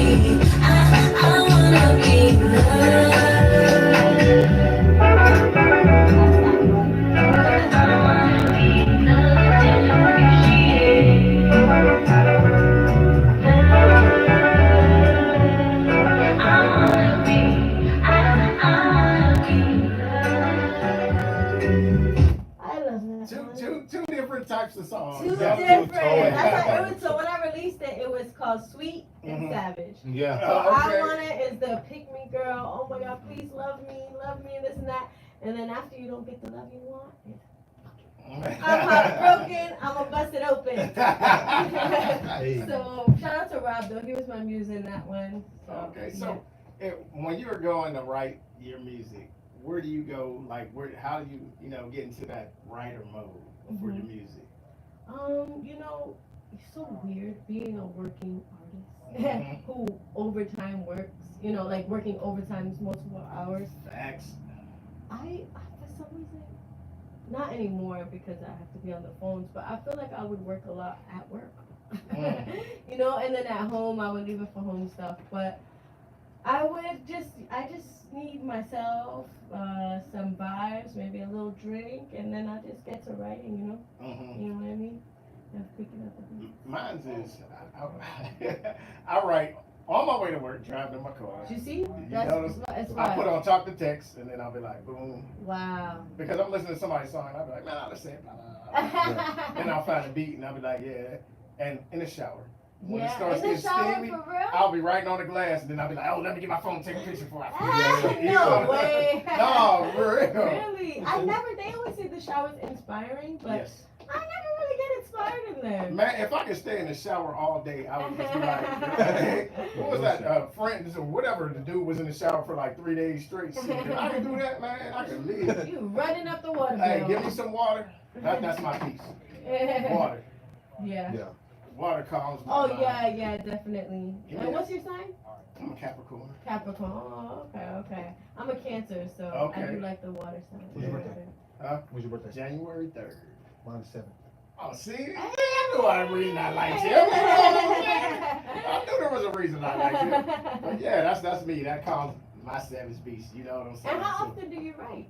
I love that. Two different types of songs. Two Yeah. different. totally. That's how it was. So when I released it, it was called Sweet and Mhm. Savage. yeah. So Okay. I Want It is the pick me girl. Oh my God, please love me, and this and that. And then after you don't get the love you want, I'm heartbroken. I'm gonna bust it open. Hey. So shout out to Rob though. He was my muse in that one. So, Okay, so when you were going to write your music, where do you go? Like, how do you get into that writer mode for your music? You know, it's so weird being a working artist Mhm. who overtime works. You know, like working overtime multiple hours. Facts. I for some reason, not anymore because I have to be on the phones, but I feel like I would work a lot at work. You know, and then at home I would leave it for home stuff. But I just need myself some vibes, maybe a little drink, and then I just get to writing. You know, Mm-hmm. you know what I mean? Just picking up the beat. Mine's is I write on my way to work, driving in my car. You see? You That's notice? that's I put why. on talk to text, and then I'll be like, boom. Wow. Because I'm listening to somebody's song, and I'll be like, man, I'll listen. Blah, blah, blah. And I'll find a beat, and I'll be like, yeah. And in the shower. When it Yeah, starts in the getting shower, steamy, for real? I'll be writing on the glass, and then I'll be like, oh, let me get my phone and take a picture before I forget. No way. No, for real. Really? They always say the shower's inspiring, but Yes. I never really get inspired in there. Man, if I could stay in the shower all day, I would just be like, what was that, Friends or whatever, the dude was in the shower for like 3 days straight. See, if I can do that, man, I can live. You running up the water Hey, bill. give me some water. That's my piece. Water. Yeah. Yeah. Water calms my Oh, mind. yeah, definitely. Yeah. And what's your sign? I'm a Capricorn. Capricorn. Oh, okay. I'm a Cancer, so I Okay. do like the water sign. When's your birthday? When's your birthday? January 3rd. Mine's 7th. Oh, see? I knew I reason I liked you. You know what I'm saying? I knew there was a reason I liked you. But yeah, that's me. That calms my savage beast. You know what I'm saying? And how So, often do you write?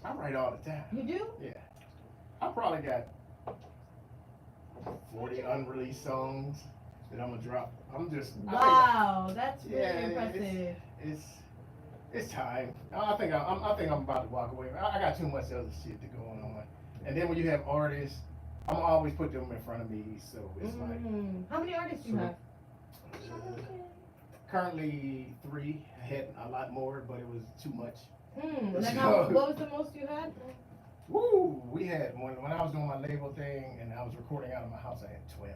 I write all the time. You do? Yeah. I probably got 40 unreleased songs that I'm gonna drop. Wow, that's really Yeah, impressive. It's time. I think I'm about to walk away. I got too much other shit to go on. And then when you have artists, I'm gonna always put them in front of me. So it's like How many artists do you have? currently 3. I had a lot more, but it was too much. What was the most you had? Woo! We had when I was doing my label thing and I was recording out of my house, I had 12.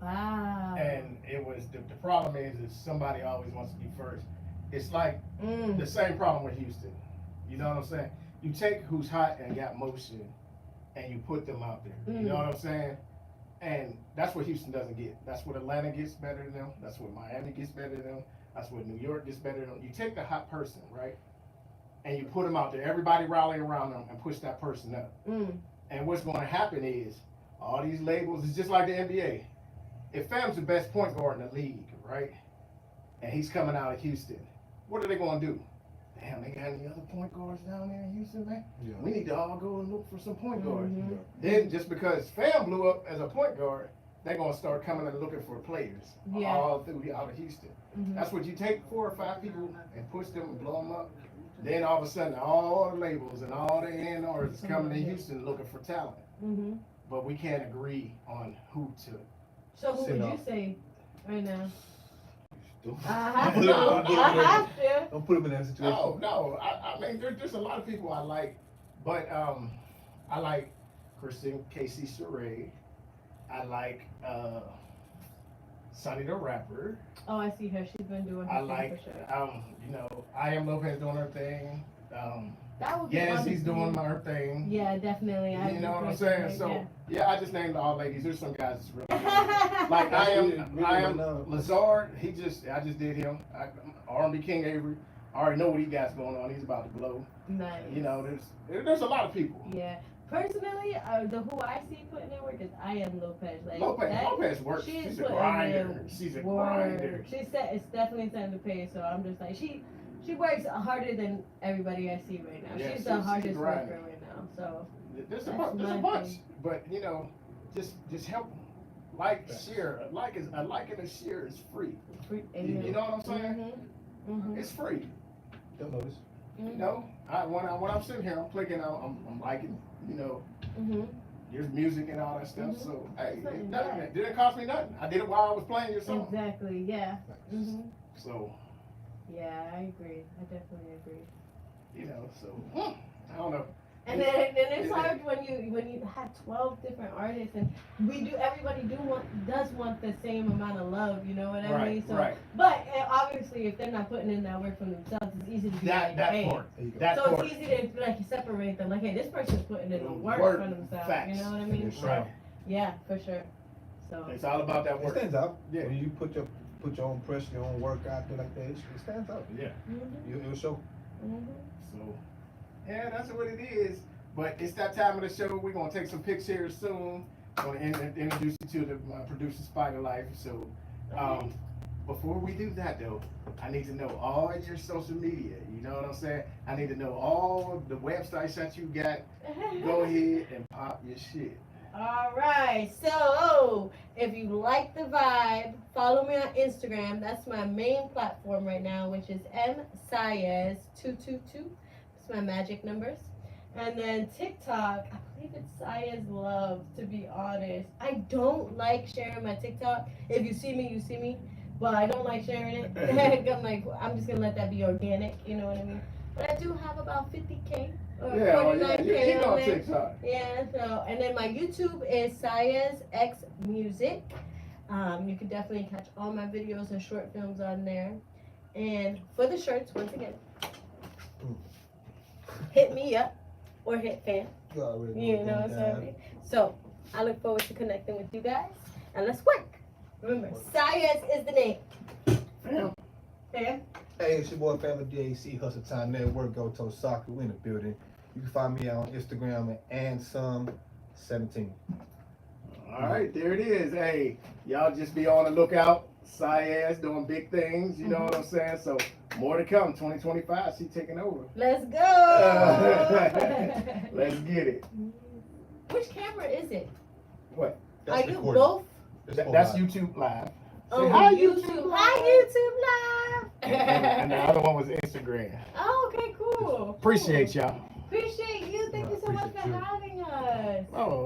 Wow. And it was the problem is somebody always wants to be first. It's like the same problem with Houston. You know what I'm saying? You take who's hot and got motion and you put them out there. You know what I'm saying? And that's what Houston doesn't get. That's what Atlanta gets better than them. That's what Miami gets better than them. That's what New York gets better than them. You take the hot person, right? And you put them out there. Everybody rally around them and push that person up. And what's going to happen is all these labels, it's just like the NBA. If Fam's the best point guard in the league, right? And he's coming out of Houston, what are they going to do? Damn, they got any other point guards down there in Houston, man? Yeah. We need to all go and look for some point guards. Then just because Fam blew up as a point guard, they're going to start coming and looking for players all through out of Houston. That's what you take 4 or 5 people and push them and blow them up. Then all of a sudden, all the labels and all the A&Rs is coming to Houston looking for talent. But we can't agree on who to. So who Sit would off. you say right now? Don't I put have to. Don't put him in that situation. No. I mean, there's a lot of people I like, but I like Christine Casey Sheree. I like Sonny the Rapper. Oh, I see her. She's been doing her I thing like, for sure. I Am Lopez doing her thing. That would be Yes, fun he's to doing see. her thing. Yeah, definitely. You know what I'm saying? So yeah, I just named all ladies. There's some guys that's really Yeah. like I really am love. Lazard. I just did him. R&B King Avery. I already know what he got going on. He's about to blow. Nice. You know, there's a lot of people. Yeah. Personally, the who I see putting in work is I Am Lopez. Like Lopez works. She's She's a putting grinder. in She's a work. grinder. It's definitely time to pay. So I'm just like she works harder than everybody I see right now. Yeah, she's she's the a hardest grinder. worker right now. So There's a That's my bunch, thing. but you know, just help them. Like share, a like and a share is free. You know what I'm saying? It's free. Don't notice. You know, when I'm sitting here, I'm clicking out, I'm liking. You know, there's music and all that stuff. So hey, it didn't cost me nothing. I did it while I was playing your song. Exactly. Yeah. So Yeah, I agree. I definitely agree. you know, so I don't know. And then it's hard when you have 12 different artists and everybody does want the same amount of love, you know what I mean? So, right. But obviously if they're not putting in that work for themselves, it's easy to be like, That hey. part. There you go. That So part. it's easy to like separate them, like, hey, this person's putting in the work for themselves, Facts. you know what I mean? Right. Yeah, for sure. So It's all about that It work. stands out. Yeah. When you put your own pressure, your own work out there like that, it stands out. Yeah. It'll show. So, yeah, that's what it is. But it's that time of the show. We're going to take some pics here soon. I'm going to introduce you to my producer, Spider Life. So, before we do that, though, I need to know all your social media. You know what I'm saying? I need to know all the websites that you got. Go ahead and pop your shit. All right, so if you like the vibe, follow me on Instagram. That's my main platform right now, which is Saez222. It's my magic numbers. And then TikTok, I believe it's Saez Love, to be honest. I don't like sharing my TikTok. If you see me, you see me. But I don't like sharing it. I'm like, I'm just going to let that be organic, you know what I mean? But I do have about 50K or 49K on there. TikTok. Yeah, so, and then my YouTube is Saez X Music. You can definitely catch all my videos and short films on there. And for the shirts, once again, hit me up or hit fan. You know what I'm saying? So I look forward to connecting with you guys, and let's work. Remember, Saez is the name. Fam. Hey, it's your boy Family DAC, Hustle Time Network, Go To Soccer, we in the building. You can find me on Instagram at Ansum17. All right, there it is. Hey, y'all just be on the lookout. Saez doing big things, you know what I'm saying? So more to come. 2025, she taking over. Let's go. Let's get it. Which camera is it? What? Are you both? That's YouTube Live. Oh, hi YouTube. Hi YouTube Live. And the other one was Instagram. Oh, okay, cool. Appreciate y'all. Appreciate you. Thank you so much for having us. Oh.